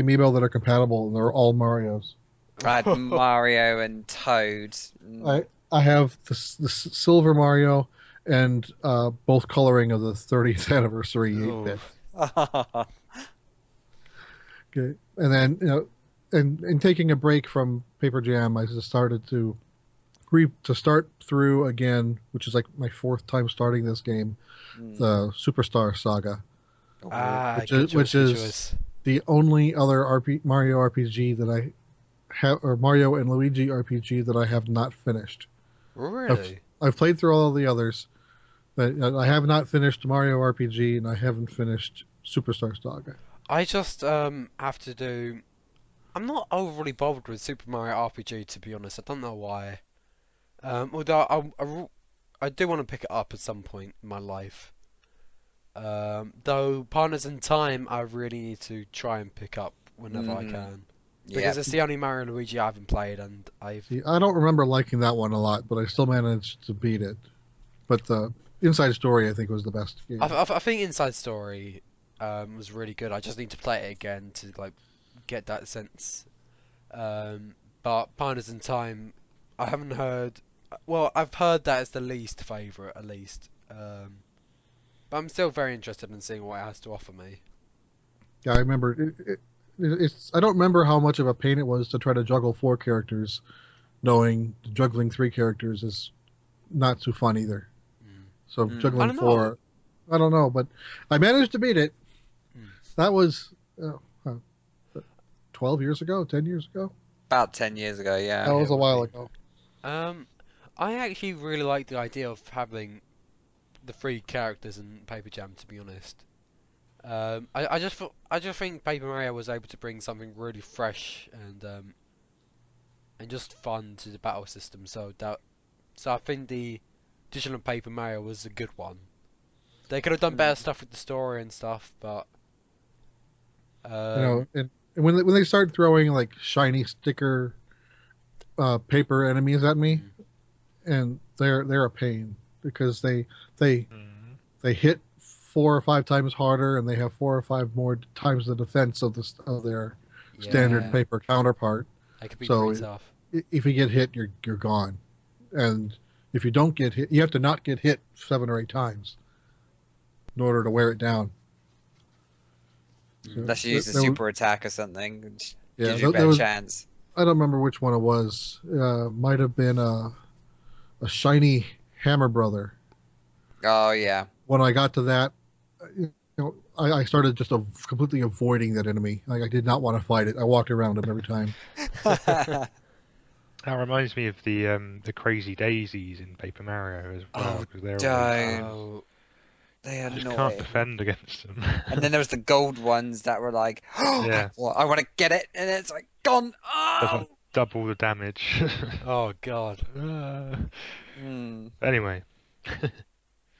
amiibo that are compatible, and they're all Marios. I had Mario and Toad. I have the Silver Mario and both coloring of the 30th anniversary 8-bit. Okay, and then and taking a break from Paper Jam, I just started to start through again, which is like my 4th time starting this game, the Superstar Saga, which is the only other Mario RPG that I have, or Mario and Luigi RPG that I have not finished. Really? I've played through all of the others, but I have not finished Mario RPG, and I haven't finished Superstar Saga. I just have to do. I'm not overly bothered with Super Mario RPG, to be honest. I don't know why. Although I do want to pick it up at some point in my life. Though Partners in Time, I really need to try and pick up whenever I can. Because it's the only Mario and Luigi I haven't played, and I don't remember liking that one a lot, but I still managed to beat it. But the Inside Story, I think, was the best game. I think Inside Story was really good. I just need to play it again to like get that sense. But but Partners in Time, I haven't heard. Well, I've heard that it's the least favourite, at least. But I'm still very interested in seeing what it has to offer me. Yeah, I remember. It's. I don't remember how much of a pain it was to try to juggle 4 characters, knowing juggling 3 characters is not too fun either. So I juggling don't 4, know. I don't know, but I managed to beat it. That was 12 years ago, 10 years ago. About 10 years ago, yeah. That was a while ago. I actually really like the idea of having the 3 characters in Paper Jam, to be honest. I just think Paper Mario was able to bring something really fresh and just fun to the battle system. So I think the edition of Paper Mario was a good one. They could have done better stuff with the story and stuff, but and when they start throwing like shiny sticker paper enemies at me, and they're a pain because they hit 4 or 5 times harder, and they have 4 or 5 more times the defense of their standard paper counterpart. That could be pretty tough. If you get hit, you're gone, and if you don't get hit, you have to not get hit 7 or 8 times in order to wear it down. Unless you use a super attack or something, which Yeah, gives you a better chance. I don't remember which one it was. Might have been a shiny Hammer Brother. Oh yeah. When I got to that, I started just completely avoiding that enemy. Like, I did not want to fight it. I walked around him every time. That reminds me of the Crazy Daisies in Paper Mario as well, because They are just annoying. can't defend against them. And then there was the gold ones that were like, Yeah. well, I want to get it, and it's like gone. Does Oh. like double the damage. Oh god. Anyway.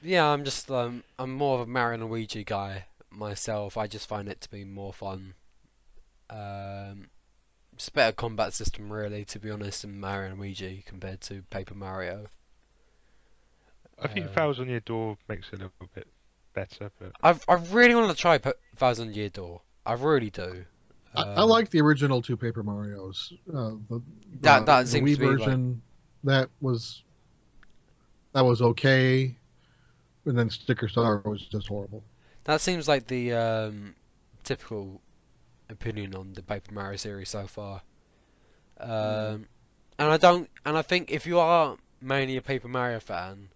Yeah, I'm more of a Mario and Luigi guy myself. I just find it to be more fun. Just a better combat system, really, to be honest, in Mario and Luigi compared to Paper Mario. I think Thousand Year Door makes it a little bit better, but I really want to try Thousand Year Door. I really do. I like the original 2 Paper Marios. That the seems Wii to be version that was okay, and then Sticker Star was just horrible. That seems like the typical opinion on the Paper Mario series so far. And I think if you are mainly a Paper Mario fan,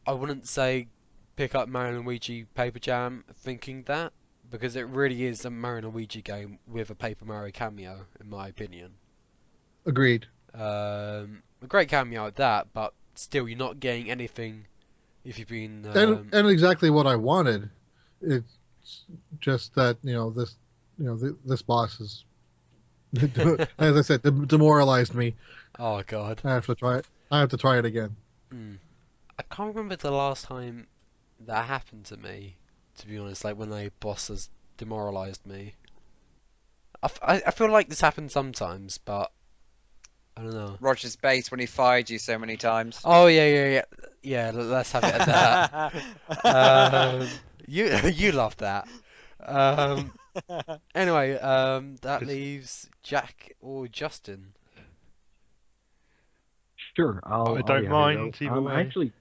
I wouldn't say pick up Mario and Luigi Paper Jam thinking that, because it really is a Mario and Luigi game with a Paper Mario cameo, in my opinion. Agreed. A great cameo at that, but still, you're not getting anything if you've been. And exactly what I wanted. It's just that this boss is, as I said, demoralized me. Oh god. I have to try it. I have to try it again. I can't remember the last time that happened to me, to be honest, like when a boss has demoralized me. I feel like this happens sometimes, but I don't know. Roger's base when he fired you so many times. Oh yeah. Let's have it at that. You love that. Anyway, that leaves Jack or Justin. Sure, I don't mind either way. Actually,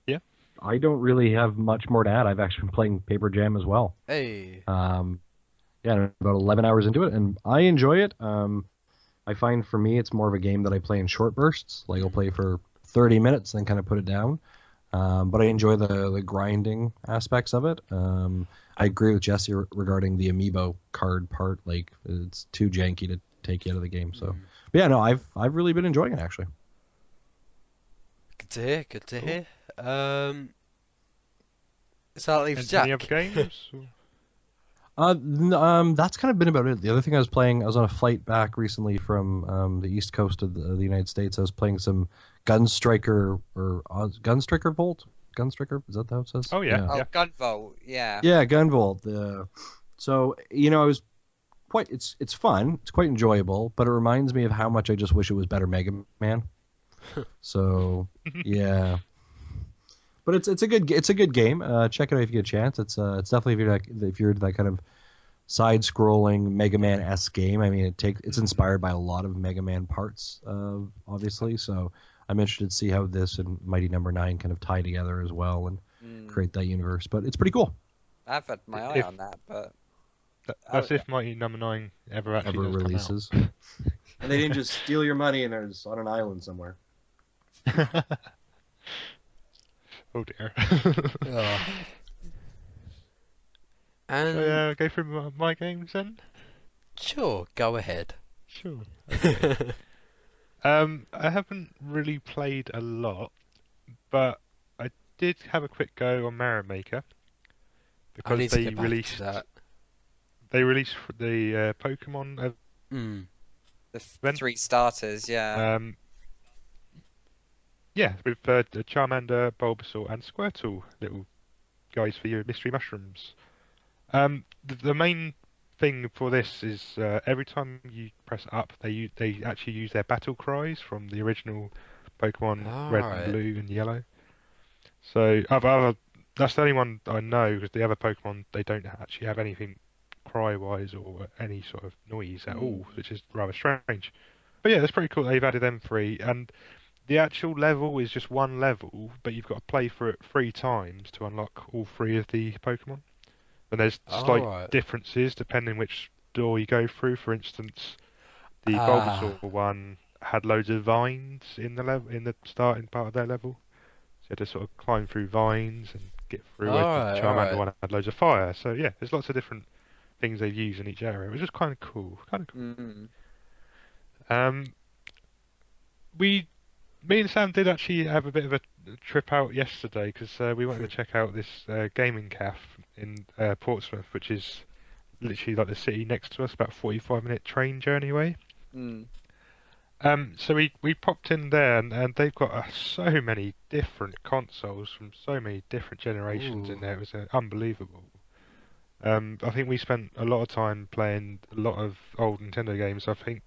yeah, I don't really have much more to add. I've actually been playing Paper Jam as well. Hey. Yeah, about 11 hours into it, and I enjoy it. I find for me it's more of a game that I play in short bursts. Like I'll play for 30 minutes, then kind of put it down. But I enjoy the grinding aspects of it. I agree with Jesse regarding the amiibo card part. Like it's too janky to take you out of the game. So, but yeah, no, I've really been enjoying it actually. Good to hear. Good to hear. So that leaves Jack. Any other games? That's kind of been about it. The other thing I was playing, I was on a flight back recently from the east coast of the United States. I was playing some Gunstriker Volt. Gunstriker, is that how it says? Oh yeah. Oh, Gunvolt, yeah. Yeah, Gunvolt. So I was quite. It's fun. It's quite enjoyable, but it reminds me of how much I just wish it was better Mega Man. So yeah. But it's a good game. Check it out if you get a chance. It's definitely if you're that kind of side-scrolling Mega Man-esque game. I mean, it's inspired by a lot of Mega Man parts, obviously. So I'm interested to see how this and Mighty Number 9 kind of tie together as well and create that universe. But it's pretty cool. I've had my eye on that, but that's if Mighty Number 9 ever actually does releases. come out. And they didn't just steal your money and it's on an island somewhere. Oh dear. And So, go through my games then? sure, go ahead. Sure. I haven't really played a lot, but I did have a quick go on Mario Maker I because need to they get back released to that. the Pokemon Mm. the Then- 3 starters, yeah. yeah, with Charmander, Bulbasaur, and Squirtle, little guys for your mystery mushrooms. The main thing for this is every time you press up, they actually use their battle cries from the original Pokemon Red Alright. and Blue and Yellow. So that's the only one I know, because the other Pokemon, they don't actually have anything cry-wise or any sort of noise at all, which is rather strange. But yeah, it's pretty cool they've added them 3, and the actual level is just one level, but you've got to play for it 3 times to unlock all 3 of the Pokemon. And there's slight Alright. differences depending which door you go through. For instance, the Bulbasaur one had loads of vines in the starting part of their level. So you had to sort of climb through vines and get through. Whereas the Charmander one had loads of fire. So yeah, there's lots of different things they've used in each area, which is kind of cool. Me and Sam did actually have a bit of a trip out yesterday because we wanted to check out this gaming cafe in Portsmouth, which is literally like the city next to us, about 45-minute train journey away. So we popped in there, and they've got so many different consoles from so many different generations in there. It was unbelievable. I think we spent a lot of time playing a lot of old Nintendo games. I think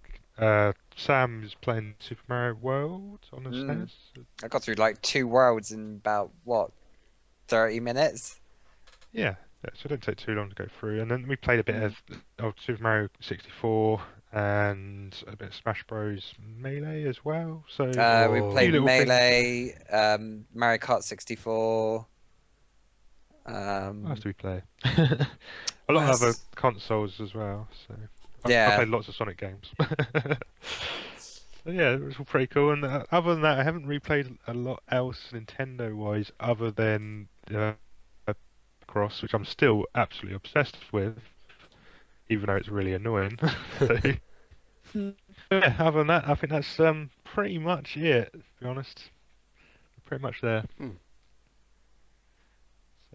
Sam is playing Super Mario World on the SNES. I got through like 2 worlds in about, 30 minutes? Yeah, so it didn't take too long to go through. And then we played a bit of old Super Mario 64 and a bit of Smash Bros. Melee as well. So We played little Melee, Mario Kart 64. what else do we play? A lot of other consoles as well. So I played lots of Sonic games. So yeah, it was all pretty cool. And other than that, I haven't replayed a lot else Nintendo-wise other than Cross, which I'm still absolutely obsessed with, even though it's really annoying. So, yeah, other than that, I think that's pretty much it, to be honest. We're pretty much there.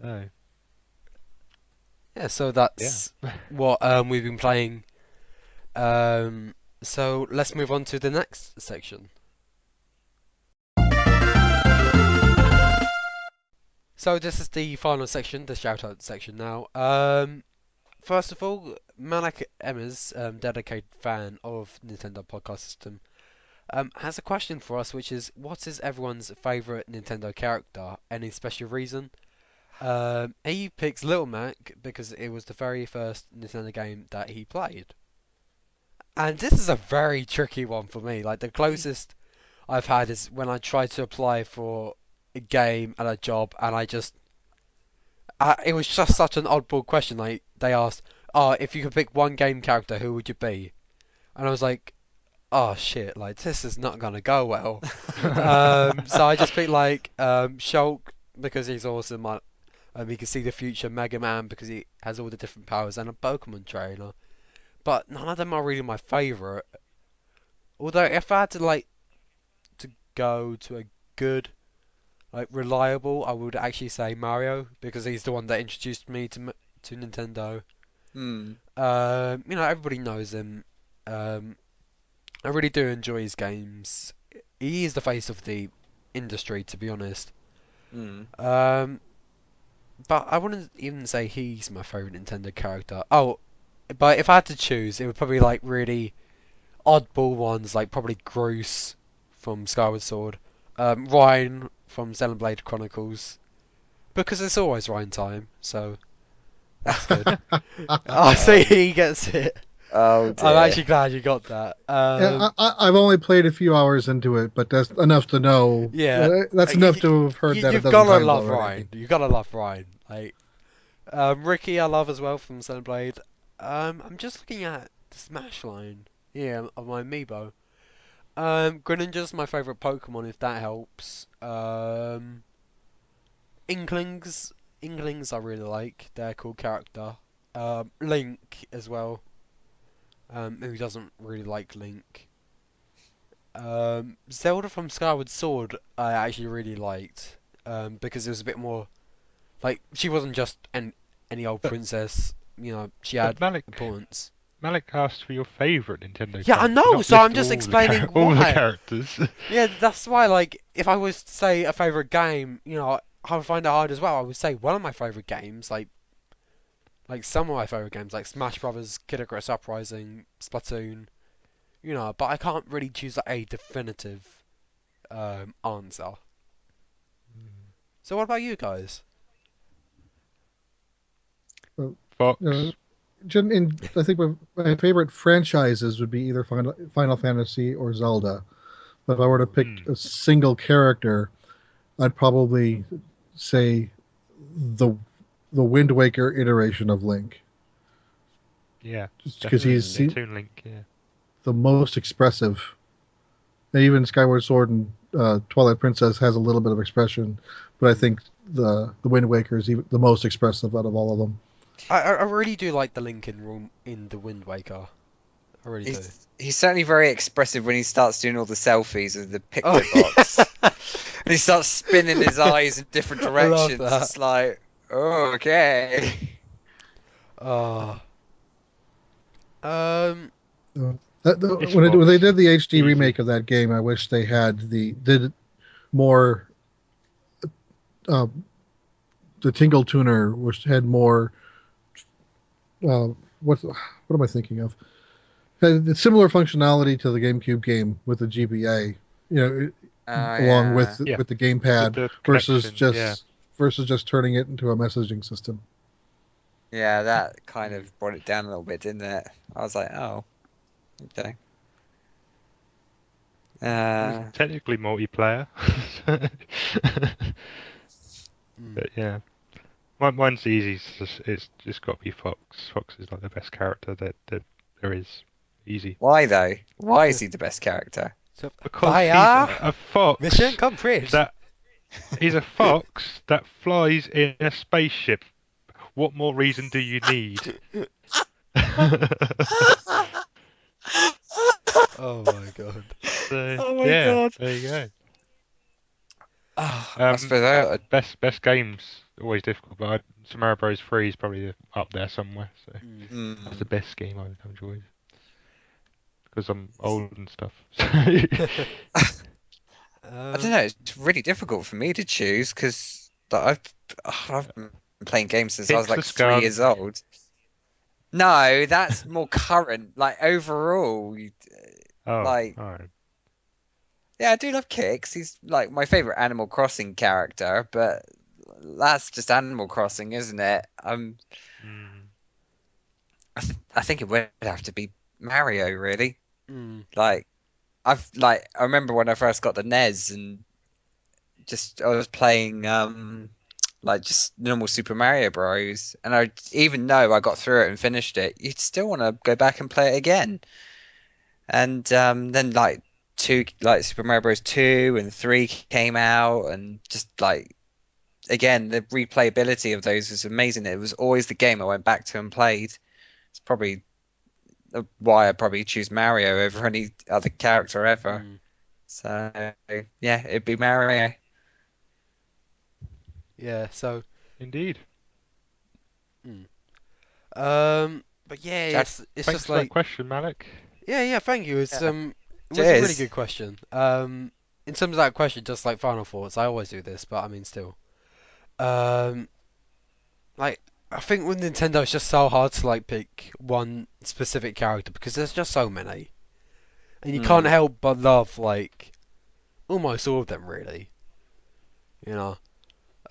So. Yeah, so that's what we've been playing. So let's move on to the next section. So this is the final section, the shout-out section now. First of all, Malak Emmers, dedicated fan of Nintendo Podcast System, has a question for us, which is, what is everyone's favourite Nintendo character? Any special reason? He picks Little Mac because it was the very first Nintendo game that he played. And this is a very tricky one for me. Like, the closest I've had is when I tried to apply for a game and a job, and it was just such an oddball question. Like, they asked, if you could pick one game character, who would you be? And I was like, oh shit, like, this is not gonna go well. So I just picked, like, Shulk because he's awesome. He can see the future. Mega Man because he has all the different powers, and a Pokemon trainer. But none of them are really my favourite. Although if I had to go to a good, reliable, I would actually say Mario because he's the one that introduced me to Nintendo. Everybody knows him. I really do enjoy his games. He is the face of the industry, to be honest. But I wouldn't even say he's my favourite Nintendo character. Oh, but if I had to choose, it would probably really oddball ones, like probably Groose from Skyward Sword, Ryan from Xenoblade Chronicles, because it's always Ryan time. So That's good. I see he gets it. Oh dear. I'm actually glad you got that. Yeah, I've only played a few hours into it, but that's enough to know. Yeah. That's enough to have heard that a You've dozen gotta times love already. Ryan. You've gotta love Ryan. Like, Ricky, I love as well from Xenoblade. I'm just looking at the Smash line here of my amiibo. Greninja's my favourite Pokemon, if that helps. Inklings, Inklings I really like. They're a cool character. Link as well. Who doesn't really like Link? Zelda from Skyward Sword I actually really liked. Because it was a bit more like she wasn't just any old princess. You know, she had But importance. Malik asked for your favourite Nintendo Yeah, I character, know, not so I'm list just all the explaining all the why. characters. Yeah, that's why. Like, if I was to say a favorite game, you know, I would find it hard as well. I would say one of my favorite games, like some of my favorite games, like Smash Brothers, Kid Icarus Uprising, Splatoon. You know, but I can't really choose like, a definitive answer. So what about you guys? Fox. I think my favorite franchises would be either Final Fantasy or Zelda. But if I were to pick a single character, I'd probably say the Wind Waker iteration of Link. Yeah, Just because he's Toon Link, yeah. the most expressive. And even Skyward Sword and Twilight Princess has a little bit of expression, but I think the Wind Waker is even the most expressive out of all of them. I really do like the Link in the Wind Waker. I really do. He's certainly very expressive when he starts doing all the selfies with the picture Oh, box. And he starts spinning his eyes in different I love directions. that. It's like, oh, okay. Oh. When It's when they Fox. did the HD Easy. remake of that game, I wish they did more. The Tingle Tuner had more. What am I thinking of? Had similar functionality to the GameCube game with the GBA. You know, along with Yeah. the gamepad With the versus connection, just yeah. versus just turning it into a messaging system. Yeah, that kind of brought it down a little bit, didn't it? I was like, oh, okay. It's technically multiplayer. But yeah. Mine's easy. It's just got to be Fox. Fox is like the best character that there is. Easy. Why though? Why is he the best character? So, Because Fire! he's a fox. Mission complete. He's a fox that flies in a spaceship. What more reason do you need? Oh my god. So, Oh my yeah, God. there you go. I suppose Best games always difficult, but Super Mario Bros. 3 is probably up there somewhere. So that's the best game I've enjoyed because I'm old and stuff. I don't know. It's really difficult for me to choose because I've been playing games since I was like 3 years old. No, that's more current. Like overall, Oh, like alright. yeah, I do love Kix. He's like my favorite Animal Crossing character, but that's just Animal Crossing, isn't it? I think it would have to be Mario, really. Like I remember when I first got the NES and I was playing like just normal Super Mario Bros. And even though I got through it and finished it, you'd still want to go back and play it again. And then like Super Mario Bros. 2 and 3 came out, and just like again the replayability of those was amazing. It was always the game I went back to and played. It's probably why I probably choose Mario over any other character ever. So yeah, it'd be Mario. Yeah, so Indeed. but yeah, it's Thanks just for that like question, Malik. yeah, thank you. It was a Cheers. really good question. In terms of that question, just like final thoughts, I always do this, but I mean still. Like I think with Nintendo it's just so hard to like pick one specific character because there's just so many. And you can't help but love like almost all of them really. You know.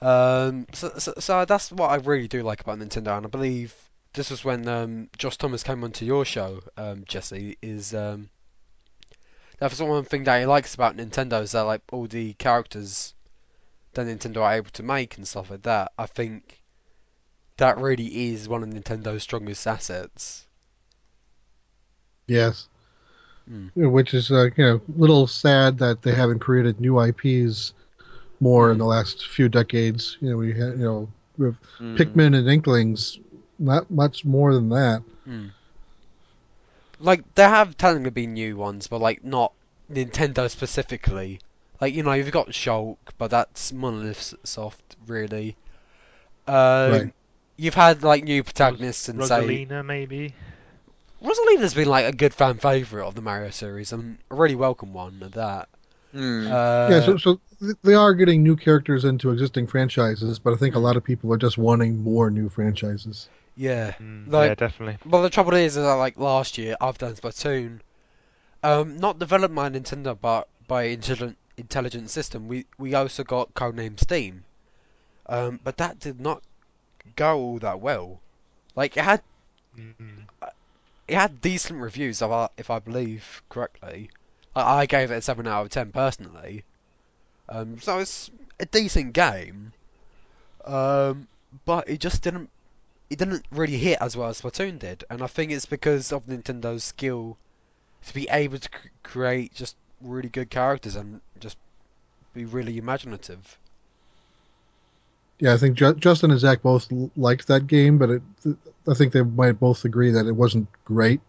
So that's what I really do like about Nintendo, and I believe this was when Josh Thomas came onto your show, Jesse. That's one thing that he likes about Nintendo is that like all the characters that Nintendo are able to make and stuff like that. I think that really is one of Nintendo's strongest assets. Yes. Mm. Which is a little sad that they haven't created new IPs more in the last few decades. We had with Pikmin and Inklings, not much more than that. Like there have technically been new ones, but like not Nintendo specifically. Like you've got Shulk, but that's Monolith Soft really. Right. You've had like new protagonists and Rosalina maybe. Rosalina's been like a good fan favorite of the Mario series and a really welcome one at that. Yeah, so they are getting new characters into existing franchises, but I think a lot of people are just wanting more new franchises. Yeah, yeah, definitely. Well, the trouble is that like last year, other than Splatoon, not developed by Nintendo, but by Intelligent System, we also got Codename Steam, but that did not go all that well. Like it had decent reviews, if I believe correctly. I gave it a 7 out of 10 personally. So it's a decent game, but it just didn't really hit as well as Splatoon did, and I think it's because of Nintendo's skill to be able to create just really good characters and just be really imaginative. Yeah, I think Justin and Zach both liked that game, but I think they might both agree that it wasn't great.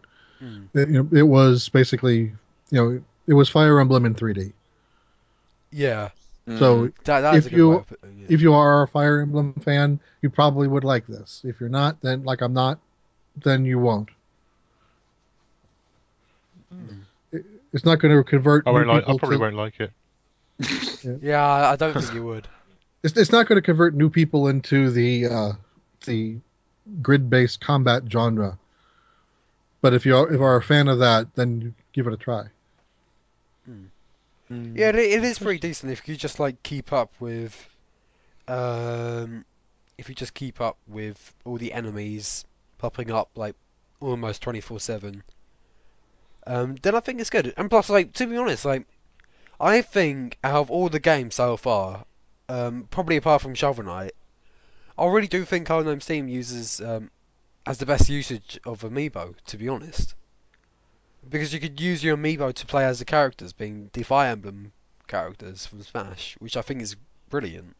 It was basically, it was Fire Emblem in 3D. Yeah. So that's if you are a Fire Emblem fan, you probably would like this. If you're not, then like I'm not, then you won't. It's not going to convert. I probably won't like it. Yeah, I don't think you would. It's not going to convert new people into the grid-based combat genre. But if you are a fan of that, then you give it a try. Yeah, it is pretty decent if you just like keep up with, all the enemies popping up like almost 24/7. Then I think it's good. And plus, like to be honest, like I think out of all the games so far, probably apart from Shovel Knight, I really do think Codename Steam uses as the best usage of amiibo. To be honest. Because you could use your amiibo to play as the characters, being the Fire Emblem characters from Smash, which I think is brilliant.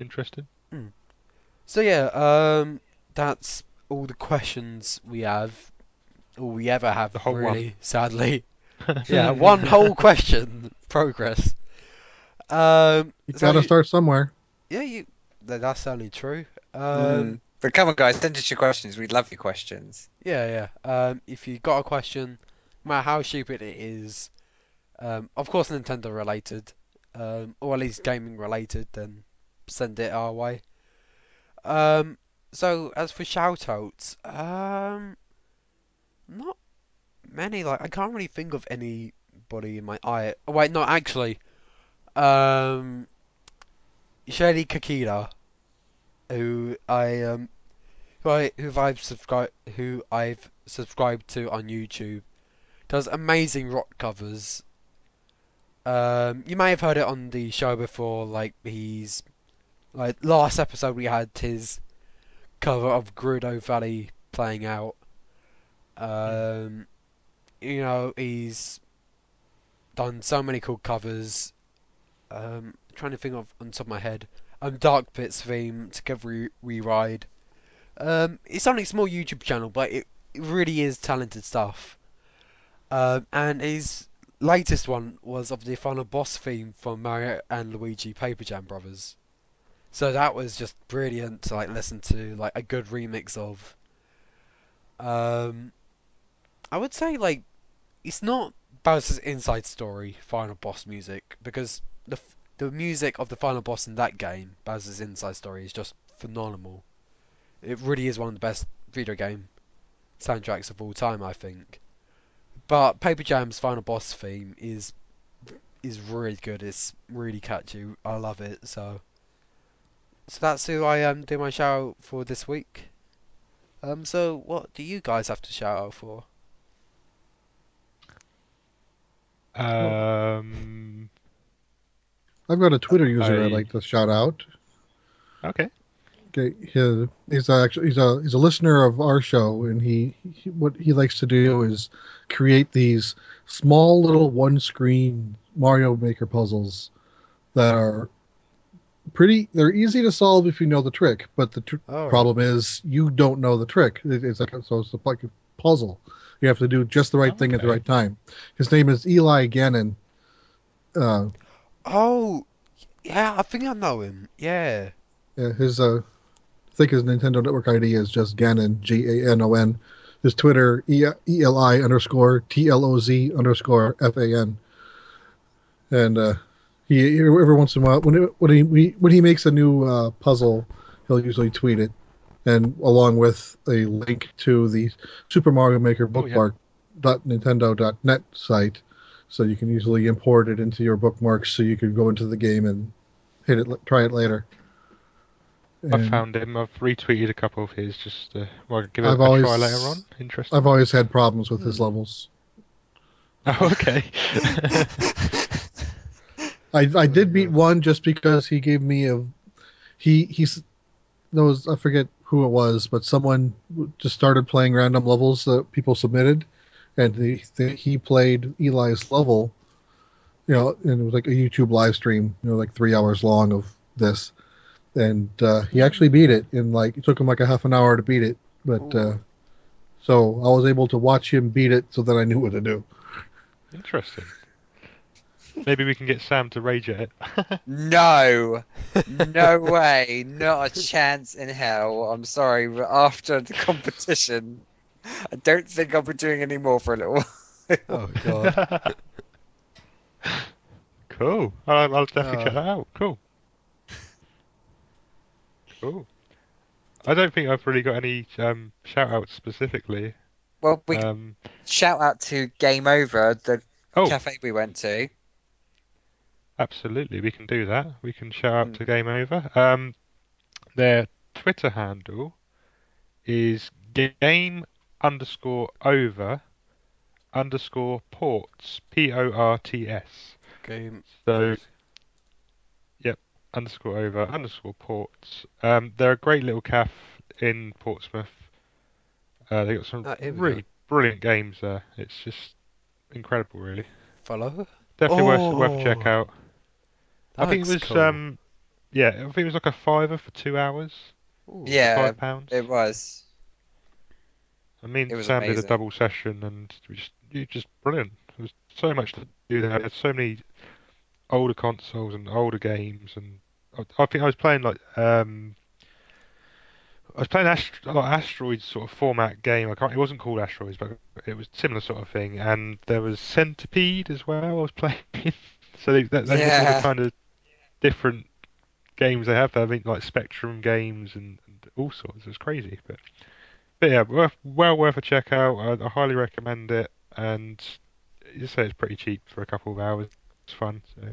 Interesting. So yeah, that's all the questions we have, or we ever have, the whole really, one. Sadly. Yeah, one whole question. Progress. You gotta start somewhere. Yeah, that's certainly true. But come on, guys, send us your questions. We'd love your questions. Yeah. If you got a question, no matter how stupid it is, of course Nintendo related, or at least gaming related, then send it our way. So as for shoutouts, not many. Like I can't really think of anybody in my eye. Oh, wait, no, actually, Shady Kakita, who I've subscribed to on YouTube, does amazing rock covers. You may have heard it on the show before, like he's like last episode we had his cover of Gerudo Valley playing out. He's done so many cool covers. Trying to think of on top of my head. Dark Pit's theme, Together We Ride. It's only a small YouTube channel, but it really is talented stuff. And his latest one was of the final boss theme from Mario and Luigi Paper Jam Brothers. So that was just brilliant to like listen to, like a good remix of. I would say like it's not Bowser's Inside Story final boss music, because the music of the final boss in that game, Bowser's Inside Story, is just phenomenal. It really is one of the best video game soundtracks of all time, I think. But Paper Jam's final boss theme is is really good. It's really catchy. I love it. So that's who I do my shout out for this week. So what do you guys have to shout out for? Um, I've got a Twitter user I'd I like to shout out. okay. Okay, he's actually he's a listener of our show, and what he likes to do is create these small little one-screen Mario Maker puzzles that are they're easy to solve if you know the trick, but the Oh, problem is you don't know the trick. It's like a puzzle. You have to do just the right thing at the Okay. right time. His name is Eli Gannon. oh, yeah. I think I know him. Yeah. His I think his Nintendo Network ID is just Ganon, Ganon. His Twitter, ELI_TLOZ_FAN. And he every once in a while, when he makes a new puzzle, he'll usually tweet it, and along with a link to the Super Mario Maker bookmark.nintendo.net site, so you can easily import it into your bookmarks, so you can go into the game and try it later. I And found him. I've retweeted a couple of his just to give it I've a always try later on. Interesting. I've always had problems with his levels. Oh, okay. I did beat one just because he gave me he's those I forget who it was, but someone just started playing random levels that people submitted, and he played Eli's level, and it was like a YouTube live stream, like 3 hours long of this, and he actually beat it in it took him like a half an hour to beat it, but so I was able to watch him beat it, so that I knew what to do. Interesting. Maybe we can get Sam to rage at it. No, no way, not a chance in hell. I'm sorry, but after the competition, I don't think I'll be doing any more for a little while. Oh god. Cool. I'll definitely check that out. Cool. Cool. I don't think I've really got any shout outs specifically. Well, we shout out to Game Over, the Oh, cafe we went to. absolutely. We can do that. We can shout out to Game Over. Their Twitter handle is game_over_ports. PORTS. Game. So, yep, _over_ports. They're a great little cafe in Portsmouth. They got some Here we really brilliant games there. It's just incredible, really. Follow. Definitely worth a check out. I think it was cool. yeah, I think it was like a £5 for 2 hours. Ooh. Yeah, £5. it was. I mean, It was Sam did a amazing. double session, and it just brilliant. There was so much to do there. There's so many older consoles and older games, and I think I was playing Asteroids sort of format game. It wasn't called Asteroids, but it was similar sort of thing. And there was Centipede as well. I was playing. So they have all the Yeah. kind of different games they have there. I mean, like Spectrum games and all sorts. It's crazy, but yeah, well worth a check out. I highly recommend it, and you say it's pretty cheap for a couple of hours. It's fun, so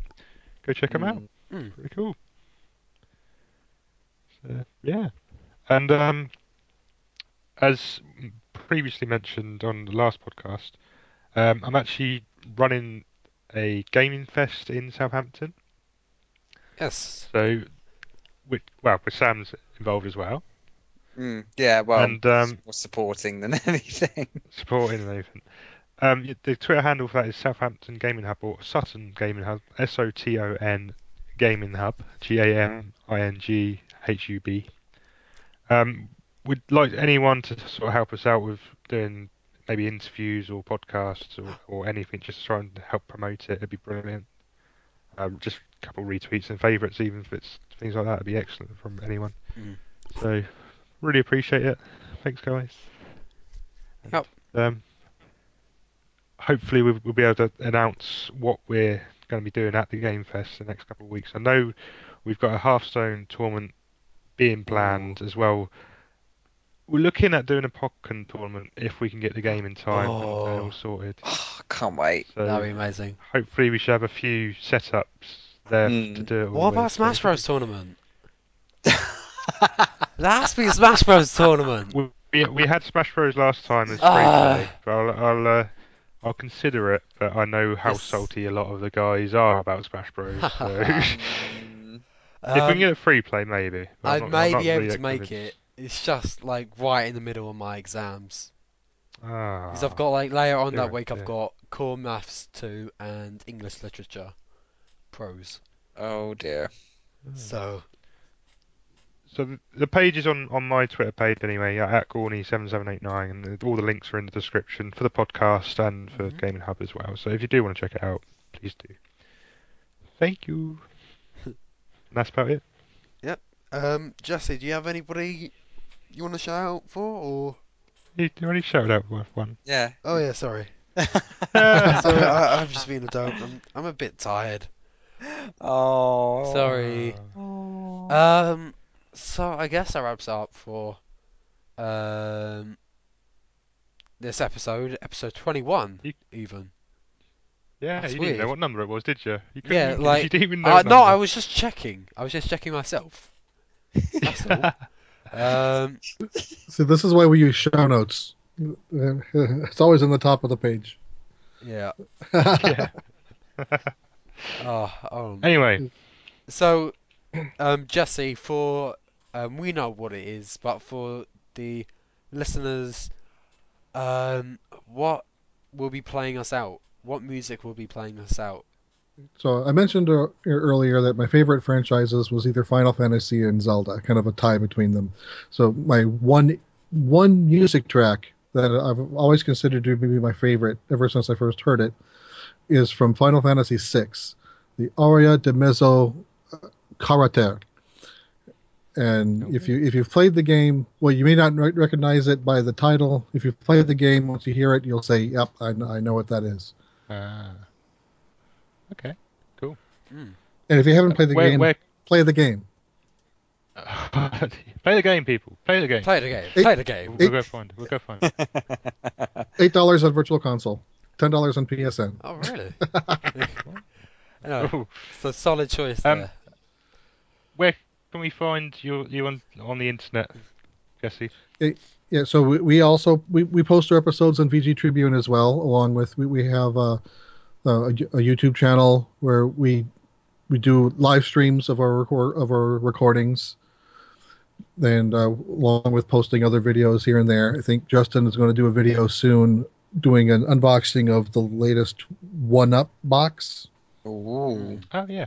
go check them out. Pretty cool. So, yeah, and as previously mentioned on the last podcast, I'm actually running a gaming fest in Southampton. Yes. So, with Sam's involved as well. Yeah, well, And more supporting than anything. supporting and anything. The Twitter handle for that is Southampton Gaming Hub or Sutton Gaming Hub, SOTON Gaming Hub, GAMINGHUB. We'd like anyone to sort of help us out with doing maybe interviews or podcasts or anything, just try and help promote it. It'd be brilliant. Just a couple of retweets and favourites, even if it's things like that, it'd be excellent from anyone. So, really appreciate it. Thanks, guys. Yep. Hopefully we'll be able to announce what we're going to be doing at the Game Fest the next couple of weeks. I know we've got a Hearthstone tournament being planned as well. we're looking at doing a Pokken tournament if we can get the game in time and all Oh, sorted. Oh, can't wait. that'd So be amazing. hopefully we should have a few setups there to Mm. do it all What about with. So Smash Bros tournament? There has to be a Smash Bros tournament. we had Smash Bros last time as free Ah. play, but I'll consider it. But I know how Yes. salty a lot of the guys are about Smash Bros. So Mm. if we can get a free play, maybe. But I I'm may not be able really to make convinced. it. It's just like right in the middle of my exams. Because I've Ah, got like later on that dear, week I've dear. got core maths 2 and English literature pros. Oh dear. So So the page is on my Twitter page anyway, at Gorney7789, and all the links are in the description for the podcast and for Mhm. Gaming Hub as well. So if you do want to check it out, please do. Thank you. And that's about it. Jesse, do you have anybody you want to shout out for or? You already shouted out one. Yeah. Oh yeah, sorry. Sorry, I've just been a dope. I'm a bit tired. Oh. Sorry. Oh. So I guess that wraps up for this episode 21 You- even. Yeah, That's you didn't know weird. what number it was, did you? You couldn't Yeah, even, like you didn't even know what no, I number. was just checking. I was just checking myself. That's all. So this is why we use show notes. It's always in the top of the page. Yeah. Yeah. Anyway, So, Jesse, for we know what it is, but for the listeners, what will be playing us out? What music will be playing us out? So I mentioned earlier that my favorite franchises was either Final Fantasy and Zelda, kind of a tie between them. So my one music track that I've always considered to be my favorite ever since I first heard it is from Final Fantasy VI, the Aria de Mezzo Caraterre. And if you've played the game, well, you may not recognize it by the title. If you've played the game, once you hear it, you'll say, "Yep, I know what that is." okay, cool. Mm. And if you haven't played the game, Where play the game. play the game, people. Play the game. Play the game. Eight- Play the game. We'll go find it. We'll go find it. $8 on Virtual Console, $10 on PSN. Oh, really? No, Cool. it's a solid choice Um, there. Where can we find you on the internet, Jesse? Yeah, so we also post our episodes on VG Tribune as well, along with we have a YouTube channel where we do live streams of our recordings, and along with posting other videos here and there. I think Justin is going to do a video soon doing an unboxing of the latest 1-Up box, Ooh. Oh yeah,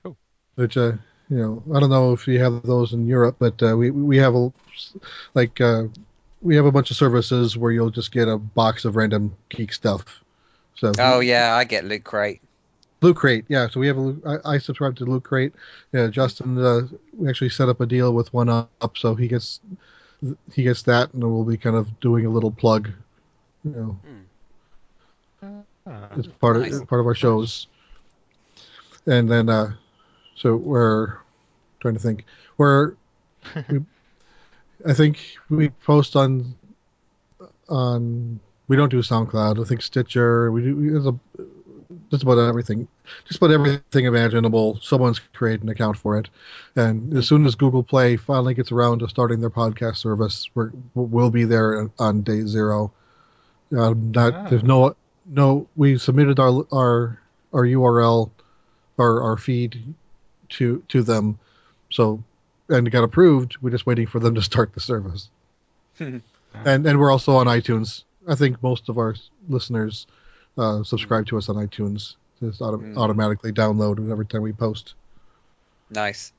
cool. which I don't know if you have those in Europe, but we have we have a bunch of services where you'll just get a box of random geek stuff. So Oh yeah, I get Loot Crate. Loot Crate, yeah. So we have I subscribe to Loot Crate. Yeah, Justin, we actually set up a deal with 1-Up, so he gets that, and we'll be kind of doing a little plug, as part Nice. of our shows. And then so we're trying to think. I think we post on we don't do SoundCloud. I think Stitcher. There's just about everything imaginable. Someone's created an account for it, and as soon as Google Play finally gets around to starting their podcast service, we'll be there on day zero. There's no. We submitted our URL, our feed to them, so and it got approved. We're just waiting for them to start the service. And we're also on iTunes. I think most of our listeners subscribe to us on iTunes. Just automatically download every time we post. Nice.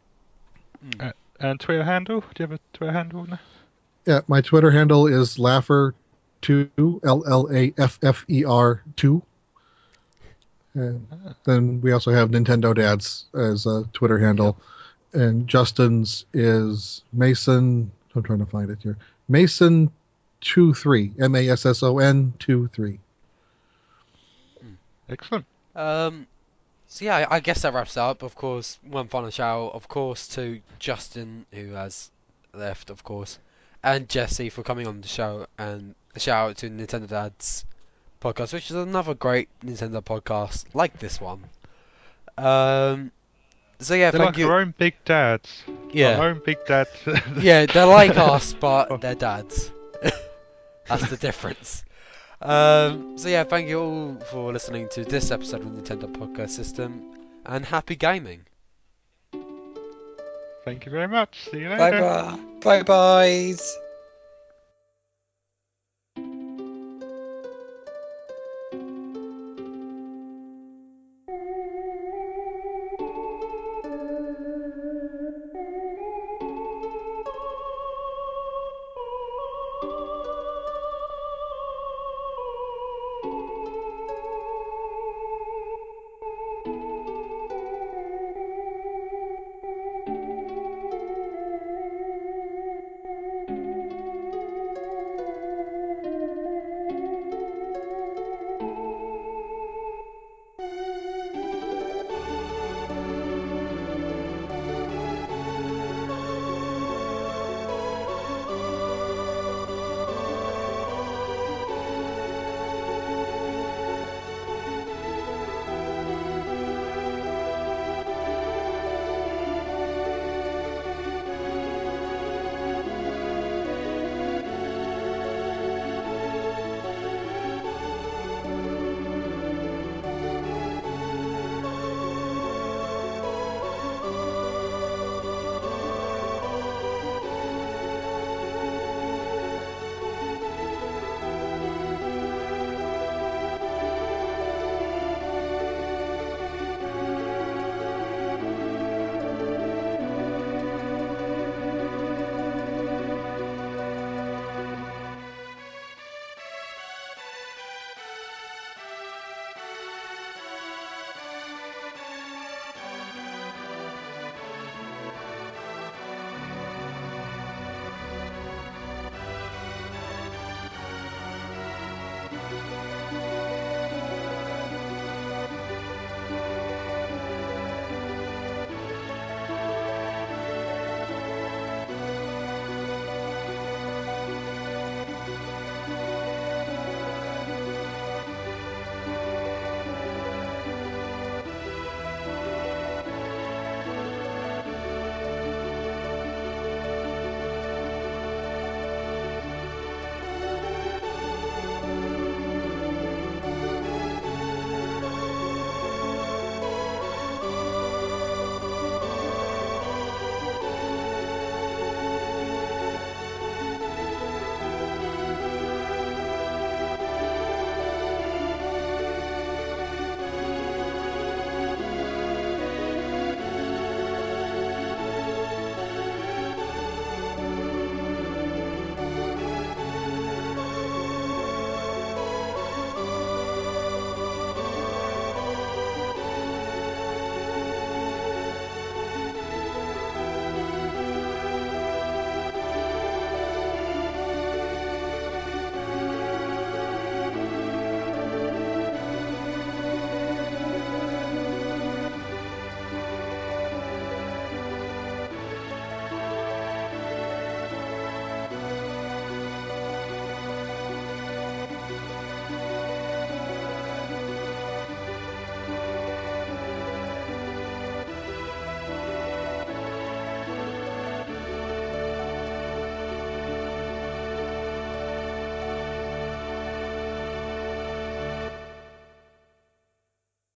And Twitter handle? Do you have a Twitter handle now? Yeah, my Twitter handle is Laffer2, LLAFFER 2. And then we also have Nintendo Dads as a Twitter handle. And Justin's is Mason. I'm trying to find it here. Mason 23, Masson 23. Excellent. So yeah, I guess that wraps up. Of course, one final shout out, of course, to Justin, who has left, of course, and Jesse for coming on the show, and a shout out to Nintendo Dads podcast, which is another great Nintendo podcast like this one. So yeah, They're thank like you. our own big dads. Yeah. Our own big dads. Yeah, they're like us, but they're dads. That's the difference. So yeah, thank you all for listening to this episode of the Nintendo Podcast System, and happy gaming. Thank you very much. See you Bye later. bye. Bye byes.